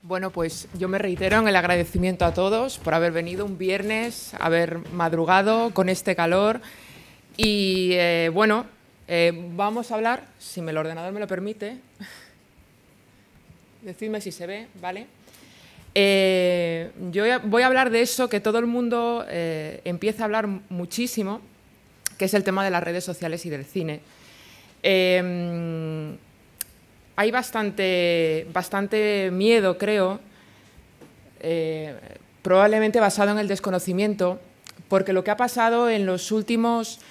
Bueno, pues yo me reitero en el agradecimiento a todos por haber venido un viernes, haber madrugado con este calor y vamos a hablar, si el ordenador me lo permite, decidme si se ve, ¿vale? Yo voy a hablar de eso que todo el mundo empieza a hablar muchísimo, que es el tema de las redes sociales y del cine. Hay bastante miedo, creo, probablemente basado en el desconocimiento, porque lo que ha pasado en los últimos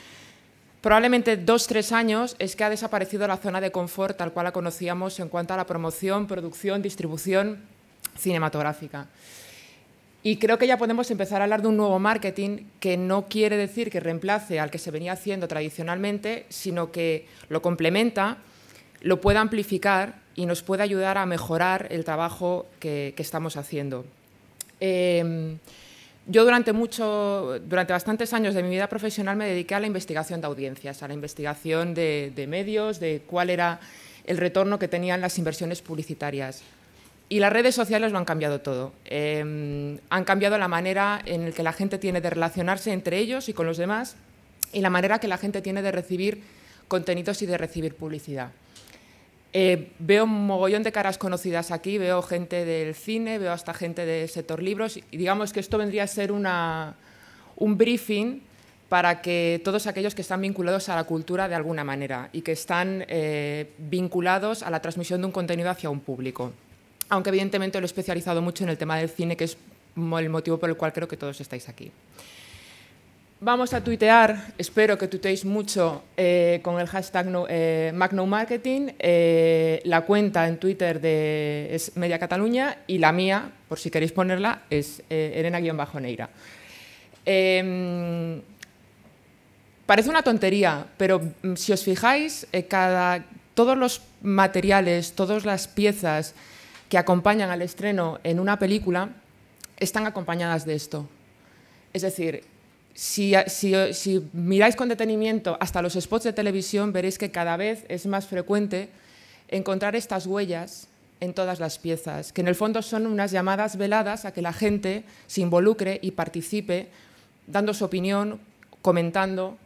probablemente 2-3 años es que ha desaparecido la zona de confort tal cual la conocíamos en cuanto a la promoción, producción, distribución cinematográfica. Y creo que ya podemos empezar a hablar de un nuevo marketing que no quiere decir que reemplace al que se venía haciendo tradicionalmente, sino que lo complementa, lo puede amplificar y nos puede ayudar a mejorar el trabajo que estamos haciendo. Yo durante bastantes años de mi vida profesional me dediqué a la investigación de audiencias, a la investigación de medios, de cuál era el retorno que tenían las inversiones publicitarias. Y las redes sociales lo han cambiado todo. Han cambiado la manera en la que la gente tiene de relacionarse entre ellos y con los demás y la manera que la gente tiene de recibir contenidos y de recibir publicidad. Veo un mogollón de caras conocidas aquí, veo gente del cine, veo hasta gente del sector libros y digamos que esto vendría a ser un briefing para que todos aquellos que están vinculados a la cultura de alguna manera y que están vinculados a la transmisión de un contenido hacia un público. Aunque evidentemente lo he especializado mucho en el tema del cine, que es el motivo por el cual creo que todos estáis aquí. Vamos a tuitear, espero que tuiteéis mucho con el hashtag MacNoMarketing. La cuenta en Twitter es Media Cataluña y la mía, por si queréis ponerla, es Elena-Neira. Parece una tontería, pero si os fijáis, todos los materiales, todas las piezas que acompañan al estreno en una película están acompañadas de esto. Es decir, si miráis con detenimiento hasta los spots de televisión, veréis que cada vez es más frecuente encontrar estas huellas en todas las piezas, que en el fondo son unas llamadas veladas a que la gente se involucre y participe, dando su opinión, comentando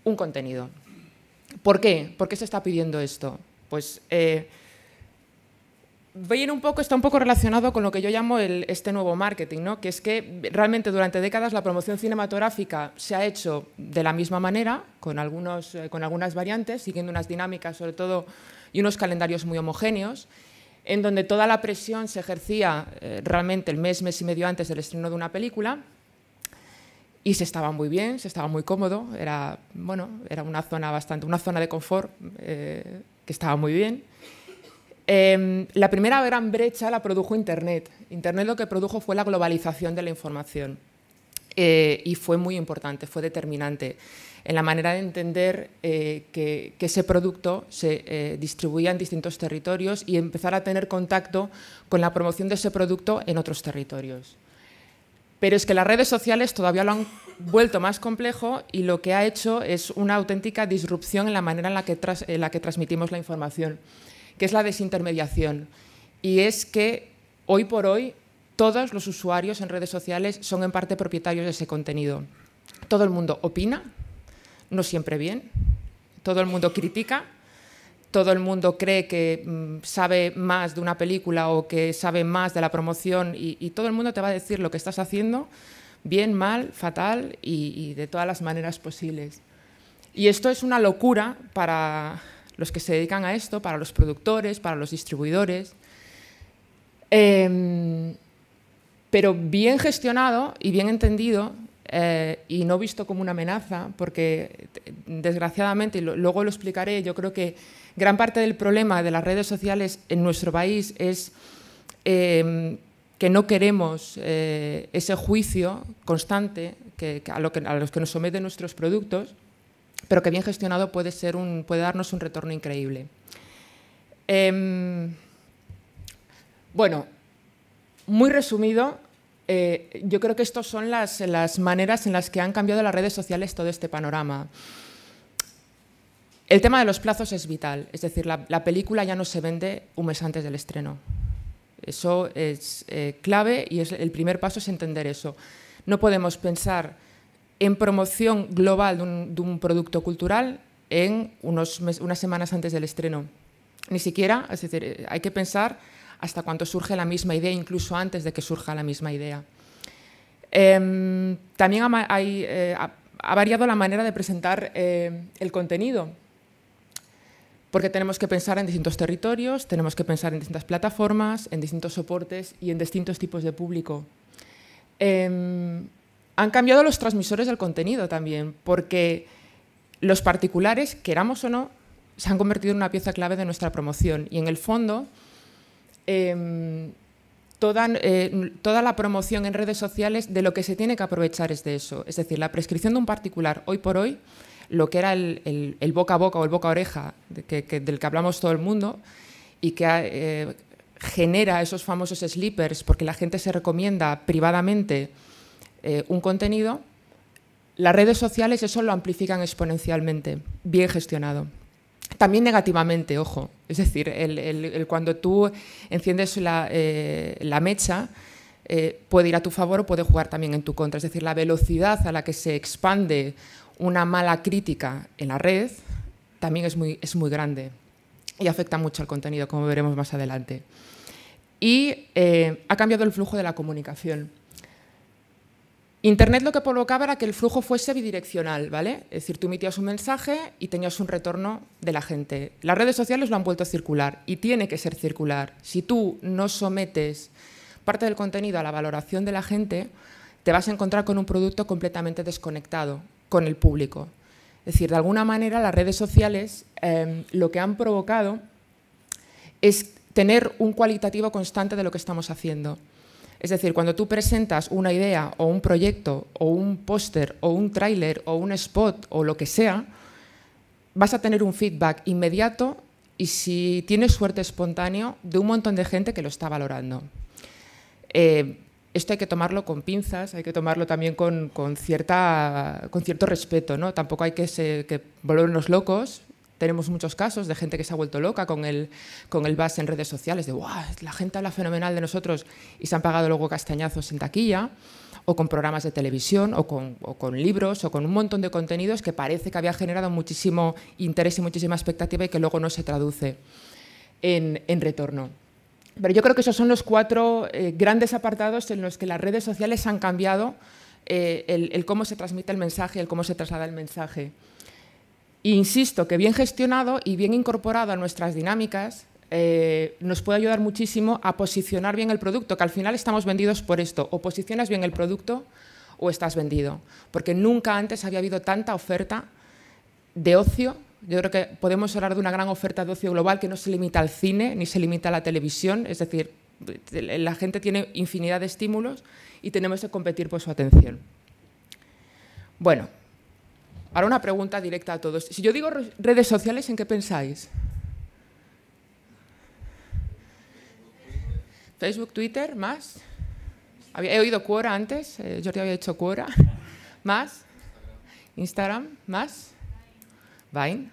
un contenido. ¿Por qué? ¿Por qué se está pidiendo esto? Pues está un poco relacionado con lo que yo llamo este nuevo marketing, ¿no? Que es que realmente durante décadas la promoción cinematográfica se ha hecho de la misma manera, con algunas variantes, siguiendo unas dinámicas sobre todo y unos calendarios muy homogéneos, en donde toda la presión se ejercía realmente el mes y medio antes del estreno de una película y se estaba muy bien, se estaba muy cómodo, era una zona de confort que estaba muy bien. La primera gran brecha la produjo Internet. Internet lo que produjo fue la globalización de la información y fue muy importante, fue determinante en la manera de entender que ese producto se distribuía en distintos territorios y empezar a tener contacto con la promoción de ese producto en otros territorios. Pero es que las redes sociales todavía lo han vuelto más complejo y lo que ha hecho es una auténtica disrupción en la manera en la que transmitimos la información, que es la desintermediación. Y es que hoy por hoy todos los usuarios en redes sociales son en parte propietarios de ese contenido. Todo el mundo opina, no siempre bien, todo el mundo critica, todo el mundo cree que sabe más de una película o que sabe más de la promoción y todo el mundo te va a decir lo que estás haciendo, bien, mal, fatal y de todas las maneras posibles. Y esto es una locura para los que se dedican a esto, para los productores, para los distribuidores, pero bien gestionado y bien entendido y no visto como una amenaza, porque desgraciadamente, y luego lo explicaré, yo creo que gran parte del problema de las redes sociales en nuestro país es que no queremos ese juicio constante a los que nos someten nuestros productos, pero que bien gestionado puede darnos un retorno increíble. Bueno, muy resumido, yo creo que estas son las maneras en las que han cambiado las redes sociales todo este panorama. El tema de los plazos es vital, es decir, la película ya no se vende un mes antes del estreno. Eso es clave y el primer paso es entender eso. No podemos pensar en promoción global de un producto cultural en unas semanas antes del estreno. Ni siquiera, es decir, hay que pensar hasta cuando surge la misma idea, incluso antes de que surja la misma idea. También ha variado la manera de presentar el contenido, porque tenemos que pensar en distintos territorios, tenemos que pensar en distintas plataformas, en distintos soportes y en distintos tipos de público. Han cambiado los transmisores del contenido también, porque los particulares, queramos o no, se han convertido en una pieza clave de nuestra promoción y en el fondo toda la promoción en redes sociales de lo que se tiene que aprovechar es de eso. Es decir, la prescripción de un particular hoy por hoy, lo que era el boca a boca o el boca a oreja del que hablamos todo el mundo y que genera esos famosos sleepers porque la gente se recomienda privadamente un contenido, las redes sociales eso lo amplifican exponencialmente, bien gestionado. También negativamente, ojo, es decir, cuando tú enciendes la mecha puede ir a tu favor o puede jugar también en tu contra. Es decir, la velocidad a la que se expande una mala crítica en la red también es muy grande y afecta mucho al contenido, como veremos más adelante. Y ha cambiado el flujo de la comunicación. Internet lo que provocaba era que el flujo fuese bidireccional, ¿vale? Es decir, tú emitías un mensaje y tenías un retorno de la gente. Las redes sociales lo han vuelto circular y tiene que ser circular. Si tú no sometes parte del contenido a la valoración de la gente, te vas a encontrar con un producto completamente desconectado con el público. Es decir, de alguna manera las redes sociales lo que han provocado es tener un cualitativo constante de lo que estamos haciendo. Es decir, cuando tú presentas una idea o un proyecto o un póster o un tráiler o un spot o lo que sea, vas a tener un feedback inmediato y, si tienes suerte, espontáneo de un montón de gente que lo está valorando. Esto hay que tomarlo con pinzas, hay que tomarlo también con cierto respeto, ¿no? Tampoco hay que volvernos locos. Tenemos muchos casos de gente que se ha vuelto loca con el buzz en redes sociales, de ¡guau! La gente habla fenomenal de nosotros y se han pagado luego castañazos en taquilla, o con programas de televisión, o con libros, o con un montón de contenidos que parece que había generado muchísimo interés y muchísima expectativa y que luego no se traduce en retorno. Pero yo creo que esos son los 4 grandes apartados en los que las redes sociales han cambiado el cómo se transmite el mensaje, el cómo se traslada el mensaje. E insisto que bien gestionado y bien incorporado a nuestras dinámicas nos puede ayudar muchísimo a posicionar bien el producto, que al final estamos vendidos por esto, o posicionas bien el producto o estás vendido, porque nunca antes había habido tanta oferta de ocio. Yo creo que podemos hablar de una gran oferta de ocio global que no se limita al cine ni se limita a la televisión, es decir, la gente tiene infinidad de estímulos y tenemos que competir por su atención. Bueno, ahora una pregunta directa a todos. Si yo digo redes sociales, ¿en qué pensáis? Facebook, Twitter, ¿más? He oído Quora antes, Jordi había dicho Quora. ¿Más? Instagram, ¿más? Vine.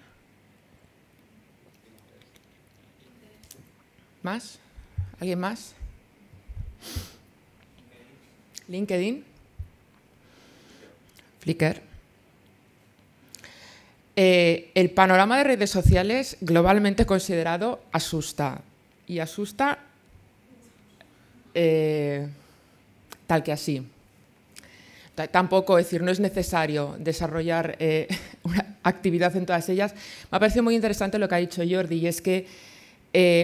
¿Más? ¿Alguien más? LinkedIn. Flickr. El panorama de redes sociales globalmente considerado asusta. Y asusta tal que así. Tampoco, es decir, no es necesario desarrollar una actividad en todas ellas. Me ha parecido muy interesante lo que ha dicho Jordi, y es que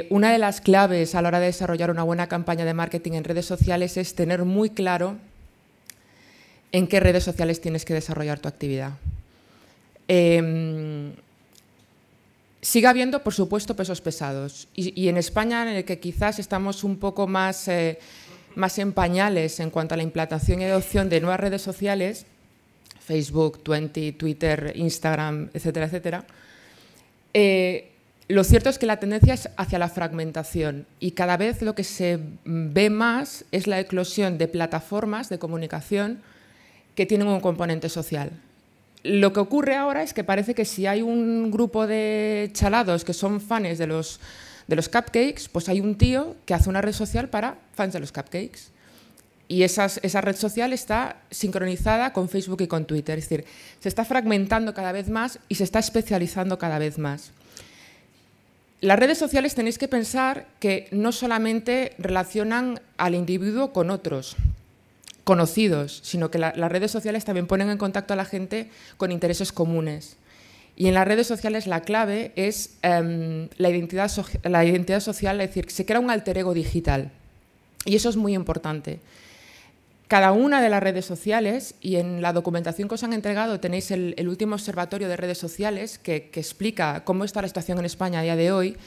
una de las claves a la hora de desarrollar una buena campaña de marketing en redes sociales es tener muy claro en qué redes sociales tienes que desarrollar tu actividad. Sigue habiendo, por supuesto, pesos pesados. Y en España, en el que quizás estamos un poco más en pañales en cuanto a la implantación y adopción de nuevas redes sociales, Facebook, Twitter, Instagram, etcétera, etcétera, lo cierto es que la tendencia es hacia la fragmentación y cada vez lo que se ve más es la eclosión de plataformas de comunicación que tienen un componente social. Lo que ocurre ahora es que parece que si hay un grupo de chalados que son fans de de los cupcakes, pues hay un tío que hace una red social para fans de los cupcakes. Y esa red social está sincronizada con Facebook y con Twitter. Es decir, se está fragmentando cada vez más y se está especializando cada vez más. Las redes sociales tenéis que pensar que no solamente relacionan al individuo con otros conocidos, sino que las redes sociales también ponen en contacto a la gente con intereses comunes. Y en las redes sociales la clave es la identidad social, es decir, se crea un alter ego digital. Y eso es muy importante. Cada una de las redes sociales, y en la documentación que os han entregado tenéis el último observatorio de redes sociales que explica cómo está la situación en España a día de hoy,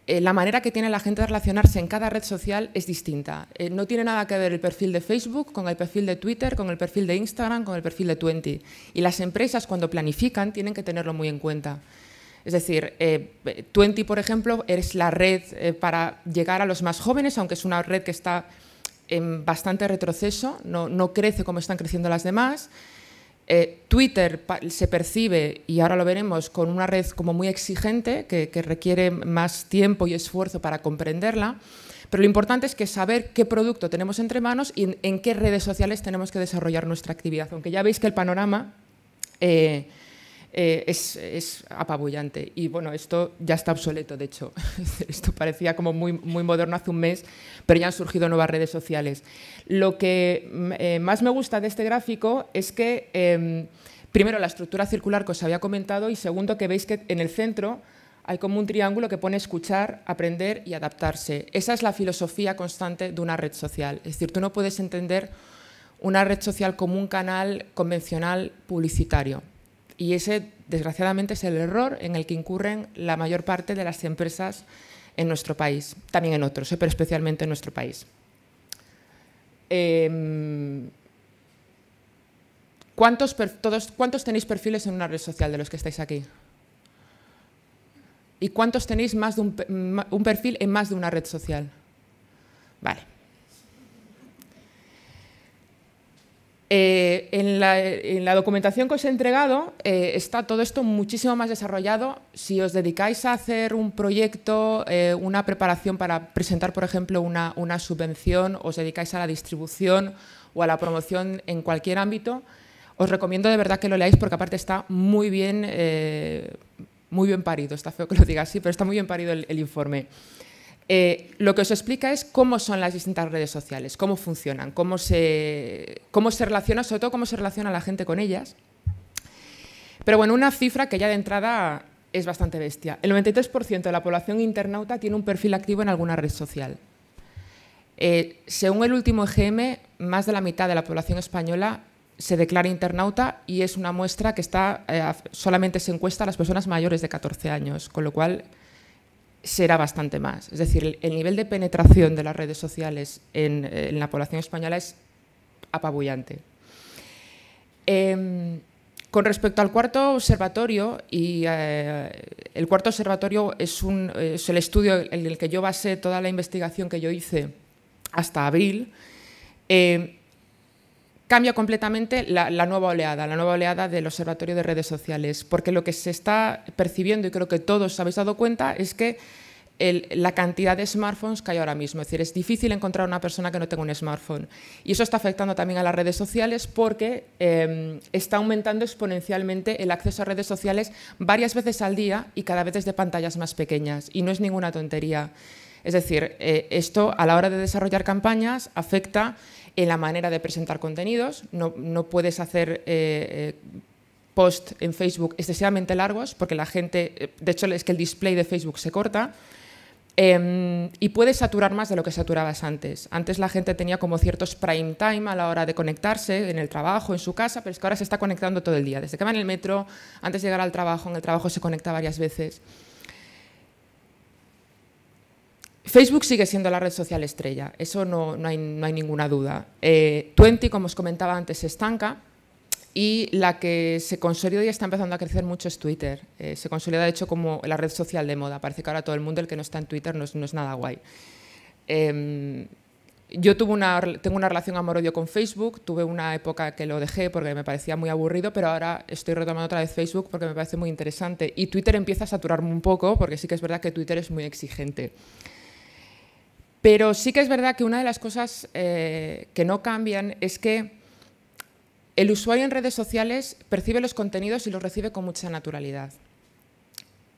la manera que tiene la gente de relacionarse en cada red social es distinta. No tiene nada que ver el perfil de Facebook con el perfil de Twitter, con el perfil de Instagram, con el perfil de Twenty. Y las empresas, cuando planifican, tienen que tenerlo muy en cuenta. Es decir, Twenty, por ejemplo, es la red para llegar a los más jóvenes, aunque es una red que está en bastante retroceso, no crece como están creciendo las demás. Twitter se percibe, y ahora lo veremos, con una red como muy exigente, que requiere más tiempo y esfuerzo para comprenderla, pero lo importante es que saber qué producto tenemos entre manos y en qué redes sociales tenemos que desarrollar nuestra actividad, aunque ya veis que el panorama es apabullante. Y bueno, esto ya está obsoleto, de hecho. Esto parecía como muy moderno hace un mes, pero ya han surgido nuevas redes sociales. Lo que más me gusta de este gráfico es que, primero, la estructura circular que os había comentado, y segundo, que veis que en el centro hay como un triángulo que pone escuchar, aprender y adaptarse. Esa es la filosofía constante de una red social. Es decir, tú no puedes entender una red social como un canal convencional publicitario. Y ese, desgraciadamente, es el error en el que incurren la mayor parte de las empresas en nuestro país, también en otros, pero especialmente en nuestro país. ¿Cuántos tenéis perfiles en una red social de los que estáis aquí? ¿Y cuántos tenéis más de un perfil en más de una red social? Vale. En la documentación que os he entregado está todo esto muchísimo más desarrollado. Si os dedicáis a hacer un proyecto, una preparación para presentar, por ejemplo, una subvención, os dedicáis a la distribución o a la promoción en cualquier ámbito, os recomiendo de verdad que lo leáis porque aparte está muy bien parido. Está feo que lo diga así, pero está muy bien parido el informe. Lo que os explica es cómo son las distintas redes sociales, cómo funcionan, cómo se relaciona, sobre todo cómo se relaciona la gente con ellas. Pero bueno, una cifra que ya de entrada es bastante bestia. El 93% de la población internauta tiene un perfil activo en alguna red social. Según el último EGM, más de la mitad de la población española se declara internauta y es una muestra que solamente se encuesta a las personas mayores de 14 años, con lo cual será bastante más. Es decir, el nivel de penetración de las redes sociales en la población española es apabullante. Con respecto al cuarto observatorio, el cuarto observatorio es el estudio en el que yo basé toda la investigación que yo hice hasta abril, cambia completamente la nueva oleada del Observatorio de Redes Sociales, porque lo que se está percibiendo, y creo que todos os habéis dado cuenta, es que la cantidad de smartphones que hay ahora mismo. Es decir, es difícil encontrar una persona que no tenga un smartphone. Y eso está afectando también a las redes sociales porque está aumentando exponencialmente el acceso a redes sociales varias veces al día y cada vez desde pantallas más pequeñas. Y no es ninguna tontería. Es decir, esto a la hora de desarrollar campañas afecta en la manera de presentar contenidos. No puedes hacer posts en Facebook excesivamente largos porque la gente, de hecho es que el display de Facebook se corta y puedes saturar más de lo que saturabas antes. Antes la gente tenía como ciertos prime time a la hora de conectarse en el trabajo, en su casa, pero es que ahora se está conectando todo el día. Desde que va en el metro, antes de llegar al trabajo, en el trabajo se conecta varias veces. Facebook sigue siendo la red social estrella, eso no hay ninguna duda. Twenty, como os comentaba antes, se estanca y la que se consolida y está empezando a crecer mucho es Twitter. Se consolida, de hecho, como la red social de moda. Parece que ahora todo el mundo, el que no está en Twitter, no es nada guay. Yo tengo una relación amor-odio con Facebook, tuve una época que lo dejé porque me parecía muy aburrido, pero ahora estoy retomando otra vez Facebook porque me parece muy interesante. Y Twitter empieza a saturarme un poco, porque sí que es verdad que Twitter es muy exigente. Pero sí que es verdad que una de las cosas que no cambian es que el usuario en redes sociales percibe los contenidos y los recibe con mucha naturalidad,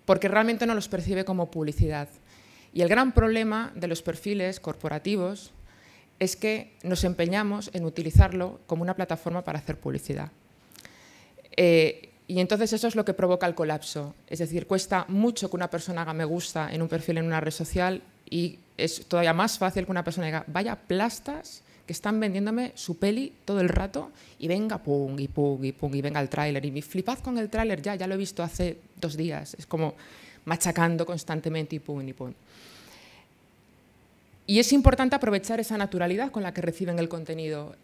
porque realmente no los percibe como publicidad. Y el gran problema de los perfiles corporativos es que nos empeñamos en utilizarlo como una plataforma para hacer publicidad. Y entonces eso es lo que provoca el colapso. Es decir, cuesta mucho que una persona haga me gusta en un perfil en una red social y es todavía más fácil que una persona diga vaya plastas que están vendiéndome su peli todo el rato y venga pum y pum y pum y venga el tráiler y flipad con el tráiler, ya lo he visto hace 2 días. Es como machacando constantemente y pum y pum. Y es importante aprovechar esa naturalidad con la que reciben el contenido.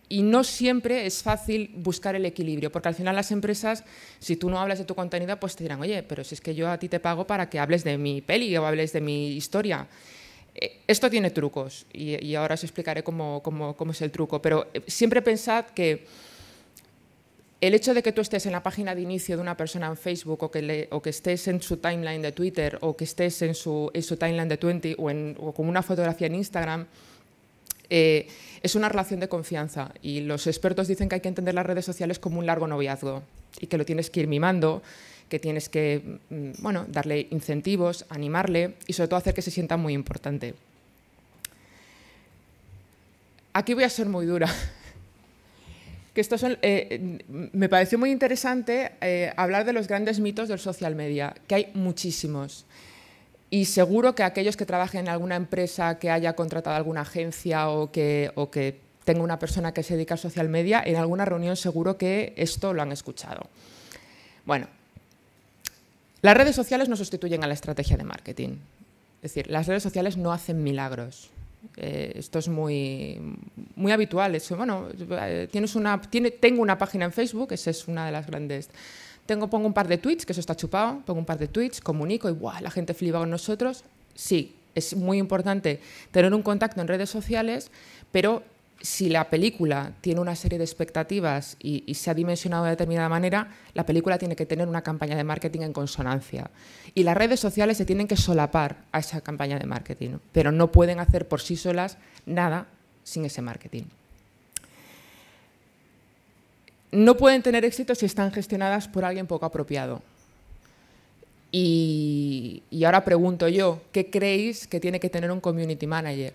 Y no siempre es fácil buscar el equilibrio, porque al final las empresas, si tú no hablas de tu contenido, pues te dirán, oye, pero si es que yo a ti te pago para que hables de mi peli o hables de mi historia. Esto tiene trucos y ahora os explicaré cómo es el truco, pero siempre pensad que el hecho de que tú estés en la página de inicio de una persona en Facebook o que estés en su timeline de Twitter o que estés en su timeline de Twenty o con una fotografía en Instagram, es una relación de confianza y los expertos dicen que hay que entender las redes sociales como un largo noviazgo y que lo tienes que ir mimando, que tienes que darle incentivos, animarle y sobre todo hacer que se sienta muy importante. Aquí voy a ser muy dura. Que estos son, me pareció muy interesante hablar de los grandes mitos del social media, que hay muchísimos. Y seguro que aquellos que trabajen en alguna empresa que haya contratado alguna agencia o que tenga una persona que se dedica al social media, en alguna reunión seguro que esto lo han escuchado. Bueno, las redes sociales no sustituyen a la estrategia de marketing. Es decir, las redes sociales no hacen milagros. Esto es muy habitual. Tengo una página en Facebook, esa es una de las grandes. Pongo un par de tweets, que eso está chupado, pongo un par de tweets, comunico y ¡buah! La gente flipa con nosotros. Sí, es muy importante tener un contacto en redes sociales, pero si la película tiene una serie de expectativas y se ha dimensionado de determinada manera, la película tiene que tener una campaña de marketing en consonancia. Y las redes sociales se tienen que solapar a esa campaña de marketing, pero no pueden hacer por sí solas nada sin ese marketing. No pueden tener éxito si están gestionadas por alguien poco apropiado. Y ahora pregunto yo, ¿qué creéis que tiene que tener un community manager?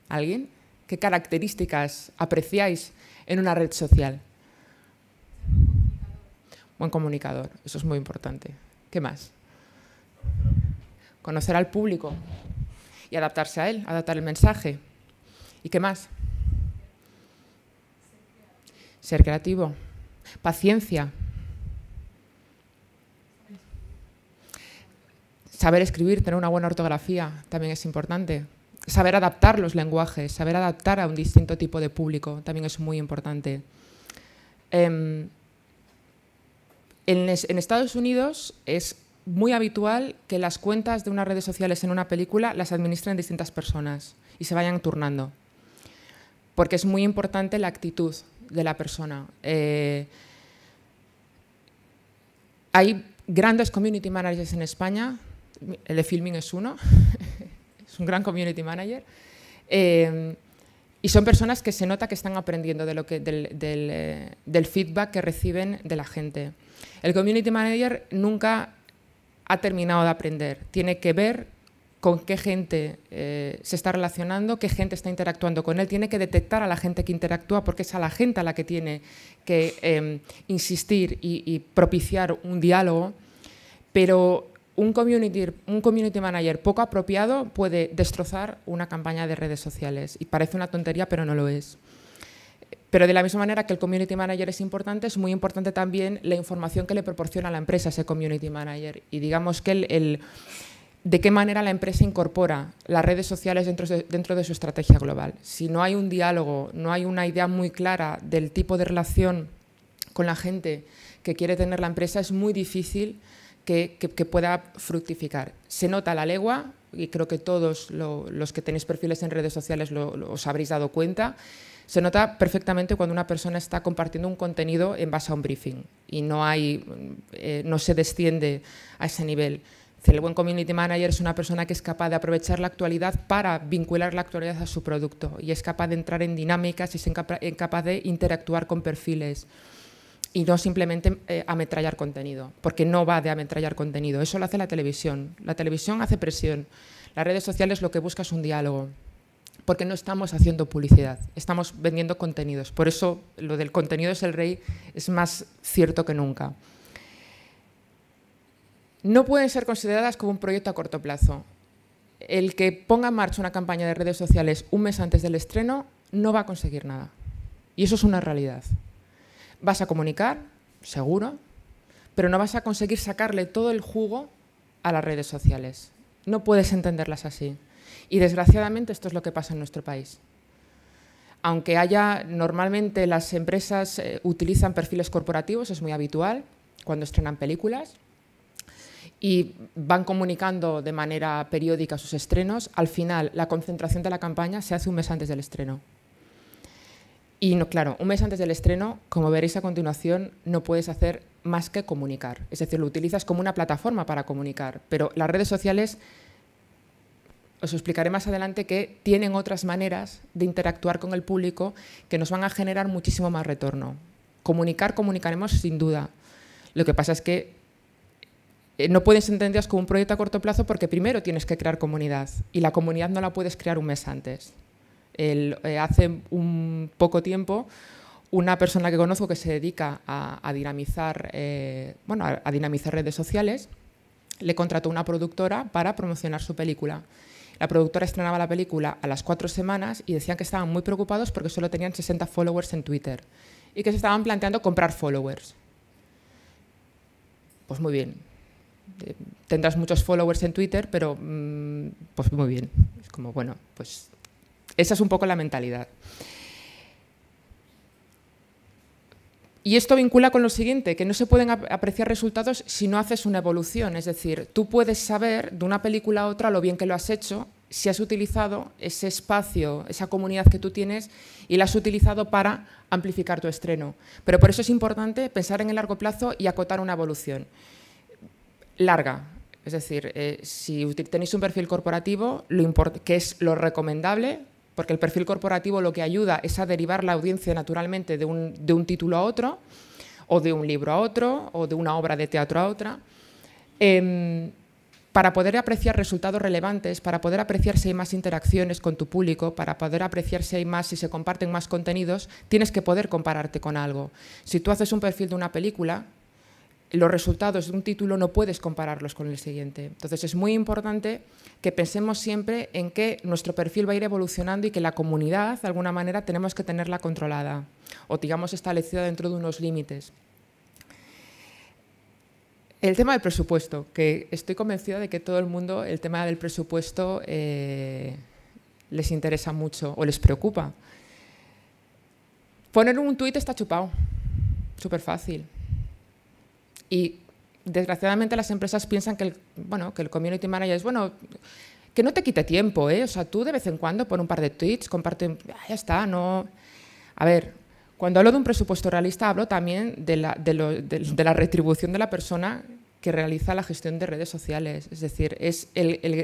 ¿Alguien? ¿Qué características apreciáis en una red social? Buen comunicador, eso es muy importante. ¿Qué más? Conocer al público y adaptarse a él, adaptar el mensaje. ¿Y qué más? Ser creativo. Paciencia. Saber escribir, tener una buena ortografía también es importante. Saber adaptar los lenguajes, saber adaptar a un distinto tipo de público también es muy importante. En Estados Unidos es muy habitual que las cuentas de unas redes sociales en una película las administren distintas personas y se vayan turnando, porque es muy importante la actitud de la persona. Hay grandes community managers en España, el de Filming es uno, es un gran community manager, y son personas que se nota que están aprendiendo del feedback que reciben de la gente. El community manager nunca ha terminado de aprender, tiene que ver con qué gente se está relacionando, qué gente está interactuando con él, tiene que detectar a la gente que interactúa porque es a la gente a la que tiene que insistir y propiciar un diálogo, pero un community manager poco apropiado puede destrozar una campaña de redes sociales y parece una tontería, pero no lo es. Pero de la misma manera que el community manager es importante, es muy importante también la información que le proporciona a la empresa ese community manager y digamos que de qué manera la empresa incorpora las redes sociales dentro de su estrategia global. Si no hay un diálogo, no hay una idea muy clara del tipo de relación con la gente que quiere tener la empresa, es muy difícil que pueda fructificar. Se nota a la legua y creo que todos los que tenéis perfiles en redes sociales os habréis dado cuenta, se nota perfectamente cuando una persona está compartiendo un contenido en base a un briefing y no se desciende a ese nivel. El buen community manager es una persona que es capaz de aprovechar la actualidad para vincular la actualidad a su producto y es capaz de entrar en dinámicas y es capaz de interactuar con perfiles y no simplemente ametrallar contenido, porque no va de ametrallar contenido, eso lo hace la televisión. La televisión hace presión, las redes sociales lo que busca es un diálogo, porque no estamos haciendo publicidad, estamos vendiendo contenidos. Por eso lo del contenido es el rey es más cierto que nunca. No pueden ser consideradas como un proyecto a corto plazo. El que ponga en marcha una campaña de redes sociales un mes antes del estreno no va a conseguir nada. Y eso es una realidad. Vas a comunicar, seguro, pero no vas a conseguir sacarle todo el jugo a las redes sociales. No puedes entenderlas así. Y desgraciadamente esto es lo que pasa en nuestro país. Aunque normalmente las empresas utilizan perfiles corporativos, es muy habitual cuando estrenan películas, y van comunicando de manera periódica sus estrenos, al final la concentración de la campaña se hace un mes antes del estreno. Y no, claro, un mes antes del estreno, como veréis a continuación, no puedes hacer más que comunicar. Es decir, lo utilizas como una plataforma para comunicar, pero las redes sociales, os explicaré más adelante, que tienen otras maneras de interactuar con el público que nos van a generar muchísimo más retorno. Comunicaremos sin duda. Lo que pasa es que no puedes entenderlas como un proyecto a corto plazo porque primero tienes que crear comunidad y la comunidad no la puedes crear un mes antes. Hace un poco tiempo, una persona que conozco que se dedica a dinamizar redes sociales, le contrató una productora para promocionar su película. La productora estrenaba la película a las 4 semanas y decían que estaban muy preocupados porque solo tenían 60 followers en Twitter y que se estaban planteando comprar followers. Pues muy bien. Tendrás muchos followers en Twitter, pero pues muy bien. Es como, bueno, pues esa es un poco la mentalidad. Y esto vincula con lo siguiente, que no se pueden apreciar resultados si no haces una evolución. Es decir, tú puedes saber de una película a otra lo bien que lo has hecho, si has utilizado ese espacio, esa comunidad que tú tienes y la has utilizado para amplificar tu estreno. Pero por eso es importante pensar en el largo plazo y acotar una evolución larga. Es decir, si tenéis un perfil corporativo, que es lo recomendable, porque el perfil corporativo lo que ayuda es a derivar la audiencia naturalmente de un título a otro, o de un libro a otro, o de una obra de teatro a otra, para poder apreciar resultados relevantes, para poder apreciar si hay más interacciones con tu público, para poder apreciar si se comparten más contenidos, tienes que poder compararte con algo. Si tú haces un perfil de una película, los resultados de un título no puedes compararlos con el siguiente. Entonces es muy importante que pensemos siempre en que nuestro perfil va a ir evolucionando y que la comunidad, de alguna manera, tenemos que tenerla controlada o, digamos, establecida dentro de unos límites. El tema del presupuesto, que estoy convencida de que todo el mundo, el tema del presupuesto les interesa mucho o les preocupa. Poner un tuit está chupado, súper fácil. Y desgraciadamente las empresas piensan que el community manager es, bueno, que no te quite tiempo, o sea, tú de vez en cuando pon un par de tweets, comparte, ya está, no. A ver, cuando hablo de un presupuesto realista hablo también de la retribución de la persona que realiza la gestión de redes sociales. Es decir,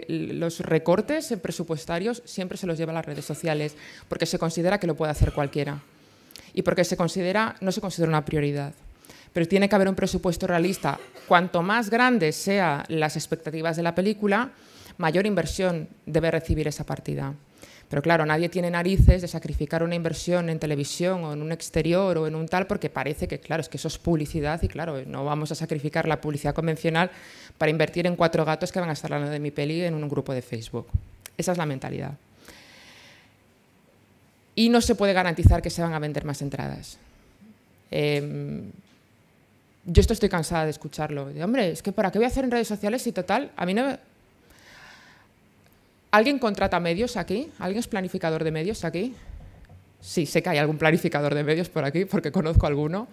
los recortes presupuestarios siempre se los lleva a las redes sociales porque se considera que lo puede hacer cualquiera y porque no se considera una prioridad. Pero tiene que haber un presupuesto realista. Cuanto más grandes sean las expectativas de la película, mayor inversión debe recibir esa partida. Pero claro, nadie tiene narices de sacrificar una inversión en televisión o en un exterior o en un tal, porque parece que, claro, es que eso es publicidad y, claro, no vamos a sacrificar la publicidad convencional para invertir en 4 gatos que van a estar hablando de mi peli en un grupo de Facebook. Esa es la mentalidad. Y no se puede garantizar que se van a vender más entradas. Yo estoy cansada de escucharlo. De, hombre, es que ¿para qué voy a hacer en redes sociales si total? A mí no... ¿Alguien contrata medios aquí? ¿Alguien es planificador de medios aquí? Sí, sé que hay algún planificador de medios por aquí, porque conozco alguno.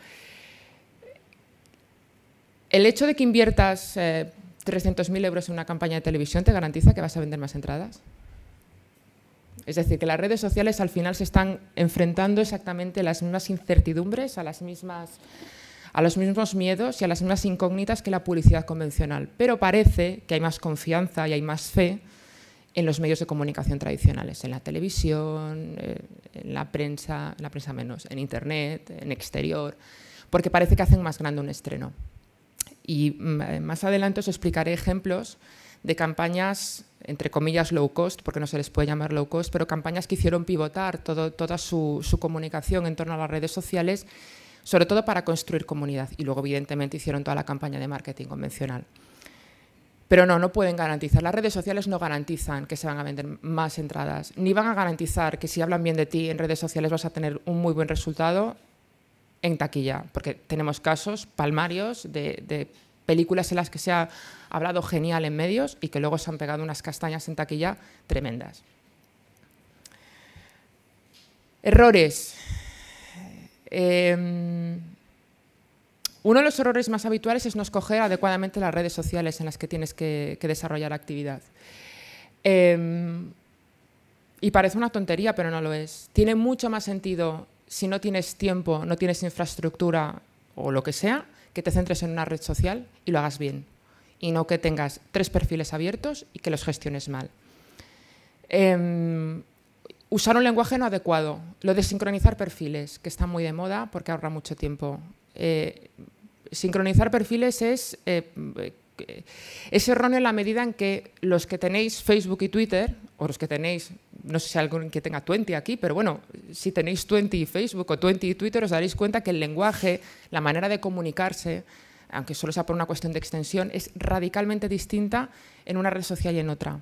El hecho de que inviertas 3 300.000 euros en una campaña de televisión te garantiza que vas a vender más entradas. Es decir, que las redes sociales al final se están enfrentando exactamente a las mismas incertidumbres, a los mismos miedos y a las mismas incógnitas que la publicidad convencional. Pero parece que hay más confianza y hay más fe en los medios de comunicación tradicionales, en la televisión, en la prensa menos, en Internet, en exterior, porque parece que hacen más grande un estreno. Y más adelante os explicaré ejemplos de campañas, entre comillas, low cost, porque no se les puede llamar low cost, pero campañas que hicieron pivotar toda su comunicación en torno a las redes sociales, sobre todo para construir comunidad. Y luego, evidentemente, hicieron toda la campaña de marketing convencional. Pero no pueden garantizar. Las redes sociales no garantizan que se van a vender más entradas, ni van a garantizar que si hablan bien de ti en redes sociales vas a tener un muy buen resultado en taquilla, porque tenemos casos palmarios de películas en las que se ha hablado genial en medios y que luego se han pegado unas castañas en taquilla tremendas. Errores. Uno de los errores más habituales es no escoger adecuadamente las redes sociales en las que tienes que desarrollar actividad. Y parece una tontería, pero no lo es. Tiene mucho más sentido, si no tienes tiempo, no tienes infraestructura o lo que sea, que te centres en una red social y lo hagas bien. Y no que tengas 3 perfiles abiertos y que los gestiones mal. Usar un lenguaje no adecuado. Lo de sincronizar perfiles, que está muy de moda porque ahorra mucho tiempo. Sincronizar perfiles es erróneo en la medida en que los que tenéis Facebook y Twitter, o los que tenéis, no sé si hay alguien que tenga Twenty aquí, pero bueno, si tenéis Twenty y Facebook o Twenty y Twitter, os daréis cuenta que el lenguaje, la manera de comunicarse, aunque solo sea por una cuestión de extensión, es radicalmente distinta en una red social y en otra.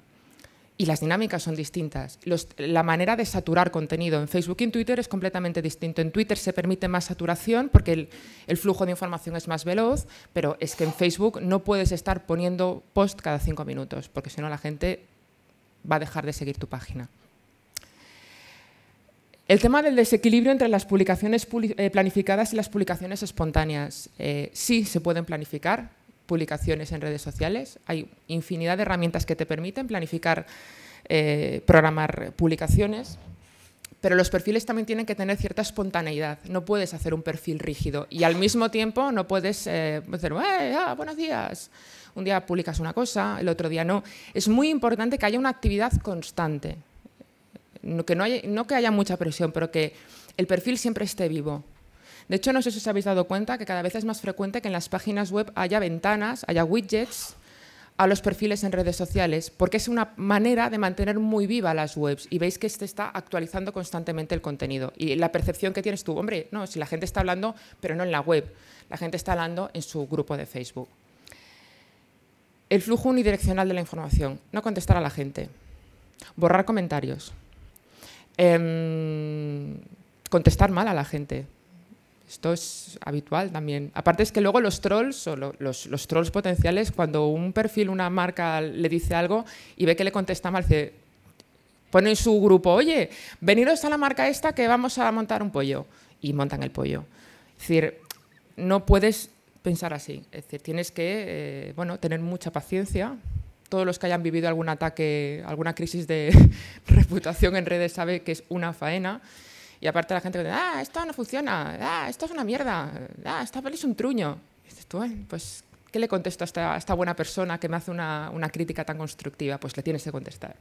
Y las dinámicas son distintas. La manera de saturar contenido en Facebook y en Twitter es completamente distinto. En Twitter se permite más saturación porque el flujo de información es más veloz, pero es que en Facebook no puedes estar poniendo post cada 5 minutos, porque si no la gente va a dejar de seguir tu página. El tema del desequilibrio entre las publicaciones planificadas y las publicaciones espontáneas. Sí se pueden planificar publicaciones en redes sociales. Hay infinidad de herramientas que te permiten planificar, programar publicaciones, pero los perfiles también tienen que tener cierta espontaneidad. No puedes hacer un perfil rígido y al mismo tiempo no puedes decir, buenos días. Un día publicas una cosa, el otro día no. Es muy importante que haya una actividad constante, no que haya mucha presión, pero que el perfil siempre esté vivo. De hecho, no sé si os habéis dado cuenta que cada vez es más frecuente que en las páginas web haya ventanas, haya widgets a los perfiles en redes sociales, porque es una manera de mantener muy viva las webs y veis que se está actualizando constantemente el contenido. Y la percepción que tienes tú, hombre, no, si la gente está hablando, pero no en la web, la gente está hablando en su grupo de Facebook. El flujo unidireccional de la información, no contestar a la gente, borrar comentarios, contestar mal a la gente. Esto es habitual también. Aparte es que luego los trolls, o los trolls potenciales, cuando un perfil, una marca le dice algo y ve que le contesta mal, pone en su grupo, oye, veniros a la marca esta que vamos a montar un pollo. Y montan el pollo. Es decir, no puedes pensar así. Es decir, tienes que tener mucha paciencia. Todos los que hayan vivido algún ataque, alguna crisis de reputación en redes saben que es una faena. Y aparte la gente que dice, esto no funciona, esto es una mierda, esta peli es un truño. Y dices tú, pues, ¿qué le contesto a esta buena persona que me hace una crítica tan constructiva? Pues le tienes que contestar.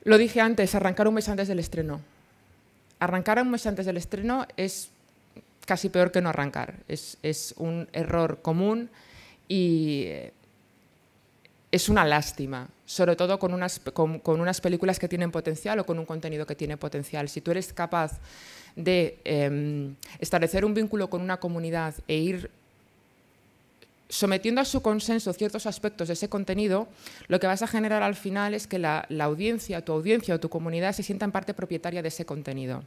Lo dije antes, arrancar un mes antes del estreno. Arrancar un mes antes del estreno es casi peor que no arrancar. Es un error común y es una lástima, sobre todo con unas películas que tienen potencial o con un contenido que tiene potencial. Si tú eres capaz de establecer un vínculo con una comunidad e ir sometiendo a su consenso ciertos aspectos de ese contenido, lo que vas a generar al final es que la audiencia, tu audiencia o tu comunidad se sienta en parte propietaria de ese contenido.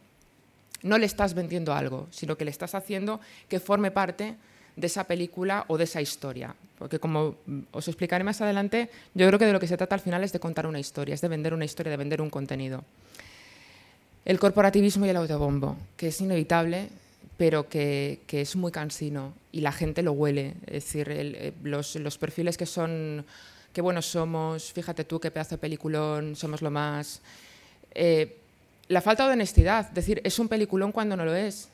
No le estás vendiendo algo, sino que le estás haciendo que forme parte de esa película o de esa historia. Porque como os explicaré más adelante, yo creo que de lo que se trata al final es de contar una historia, es de vender una historia, de vender un contenido. El corporativismo y el autobombo, que es inevitable, pero que es muy cansino y la gente lo huele. Es decir, los perfiles que son, qué buenos somos, fíjate tú qué pedazo de peliculón, somos lo más. La falta de honestidad, decir, es un peliculón cuando no lo es.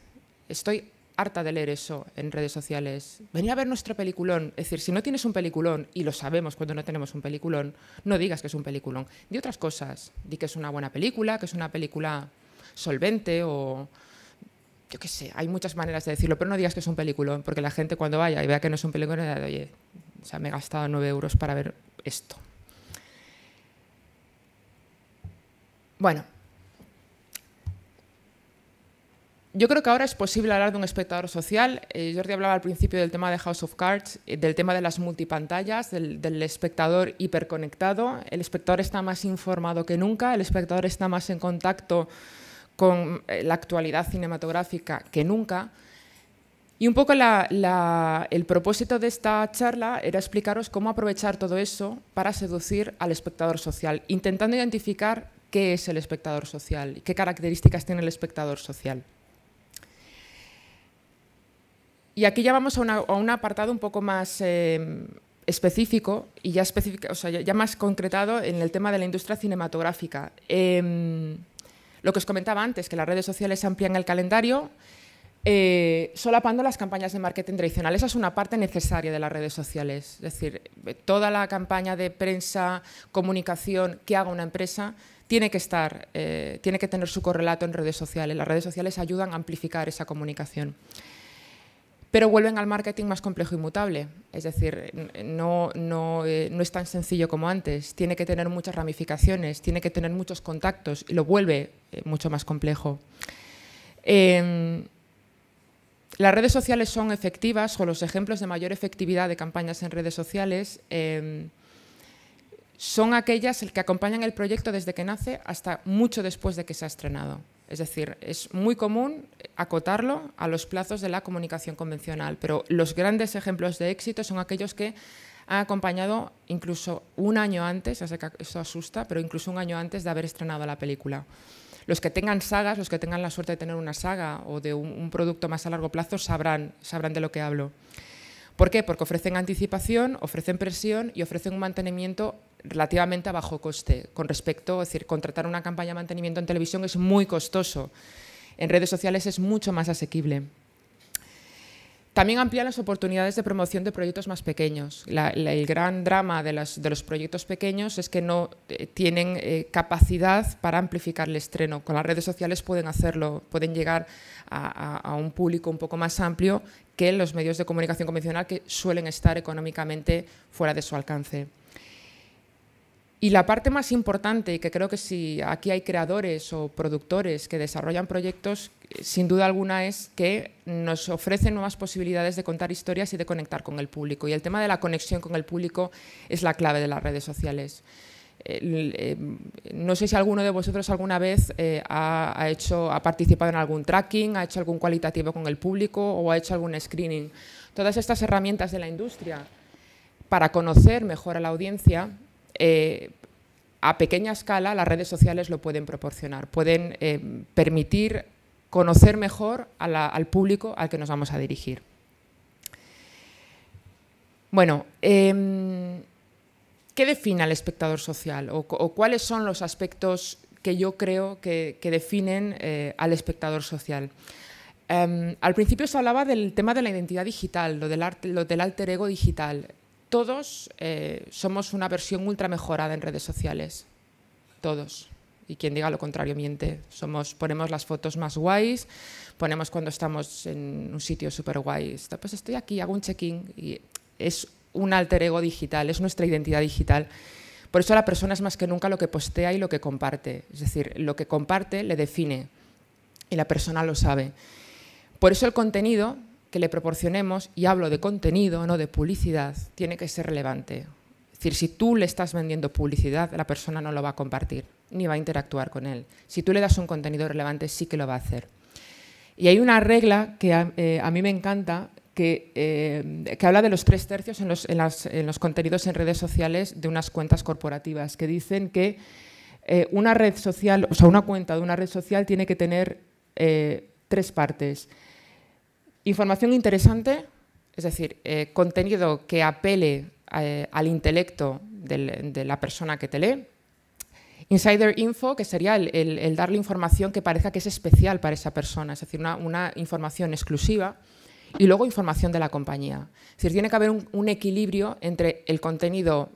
Estoy harta de leer eso en redes sociales. Venía a ver nuestro peliculón. Es decir, si no tienes un peliculón, y lo sabemos cuando no tenemos un peliculón, no digas que es un peliculón. Di otras cosas. Di que es una buena película, que es una película solvente o... Yo qué sé, hay muchas maneras de decirlo, pero no digas que es un peliculón, porque la gente cuando vaya y vea que no es un peliculón, dirá, oye, o sea, me he gastado 9 euros para ver esto. Bueno. Yo creo que ahora es posible hablar de un espectador social. Jordi hablaba al principio del tema de House of Cards, del tema de las multipantallas, del espectador hiperconectado. El espectador está más informado que nunca, el espectador está más en contacto con la actualidad cinematográfica que nunca. Y un poco el propósito de esta charla era explicaros cómo aprovechar todo eso para seducir al espectador social, intentando identificar qué es el espectador social y qué características tiene el espectador social. Y aquí ya vamos a un apartado un poco más específico y ya, o sea, ya más concretado en el tema de la industria cinematográfica. Lo que os comentaba antes, que las redes sociales amplían el calendario, solapando las campañas de marketing tradicionales. Esa es una parte necesaria de las redes sociales. Es decir, toda la campaña de prensa, comunicación que haga una empresa tiene que tener su correlato en redes sociales. Las redes sociales ayudan a amplificar esa comunicación. Pero vuelven al marketing más complejo y mutable. Es decir, no es tan sencillo como antes. Tiene que tener muchas ramificaciones, tiene que tener muchos contactos y lo vuelve mucho más complejo. Las redes sociales son efectivas, o los ejemplos de mayor efectividad de campañas en redes sociales son aquellas que acompañan el proyecto desde que nace hasta mucho después de que se ha estrenado. Es decir, es muy común acotarlo a los plazos de la comunicación convencional, pero los grandes ejemplos de éxito son aquellos que han acompañado incluso un año antes, ya sé que eso asusta, pero incluso un año antes de haber estrenado la película. Los que tengan sagas, los que tengan la suerte de tener una saga o de un producto más a largo plazo sabrán de lo que hablo. ¿Por qué? Porque ofrecen anticipación, ofrecen presión y ofrecen un mantenimiento relativamente a bajo coste. Con respecto, es decir, contratar una campaña de mantenimiento en televisión es muy costoso. En redes sociales es mucho más asequible. También amplían las oportunidades de promoción de proyectos más pequeños. El gran drama de los proyectos pequeños es que no tienen capacidad para amplificar el estreno. Con las redes sociales pueden hacerlo, pueden llegar a un público un poco más amplio que los medios de comunicación convencional, que suelen estar económicamente fuera de su alcance. Y la parte más importante, y que creo que si aquí hay creadores o productores que desarrollan proyectos, sin duda alguna es que nos ofrecen nuevas posibilidades de contar historias y de conectar con el público. Y el tema de la conexión con el público es la clave de las redes sociales. No sé si alguno de vosotros alguna vez ha participado en algún tracking, ha hecho algún cualitativo con el público o ha hecho algún screening. Todas estas herramientas de la industria para conocer mejor a la audiencia, a pequeña escala las redes sociales lo pueden proporcionar, pueden permitir conocer mejor al público al que nos vamos a dirigir. Bueno, ¿qué define al espectador social o cuáles son los aspectos que yo creo que definen al espectador social? Al principio se hablaba del tema de la identidad digital, lo del alter ego digital. Todos somos una versión ultra mejorada en redes sociales, todos. Y quien diga lo contrario miente. Ponemos las fotos más guays, ponemos cuando estamos en un sitio súper guay. Pues estoy aquí, hago un check-in y es un alter ego digital, es nuestra identidad digital. Por eso la persona es más que nunca lo que postea y lo que comparte. Es decir, lo que comparte le define y la persona lo sabe. Por eso el contenido que le proporcionemos, y hablo de contenido, no de publicidad, tiene que ser relevante. Es decir, si tú le estás vendiendo publicidad, la persona no lo va a compartir, ni va a interactuar con él. Si tú le das un contenido relevante, sí que lo va a hacer. Y hay una regla que a mí me encanta, que habla de los 3/3 en los contenidos en redes sociales de unas cuentas corporativas, que dicen que una red social, o sea, una cuenta de una red social tiene que tener 3 partes. Información interesante, es decir, contenido que apele al intelecto de la persona que te lee. Insider info, que sería el darle información que parezca que es especial para esa persona, es decir, una información exclusiva. Y luego información de la compañía. Es decir, tiene que haber un equilibrio entre el contenido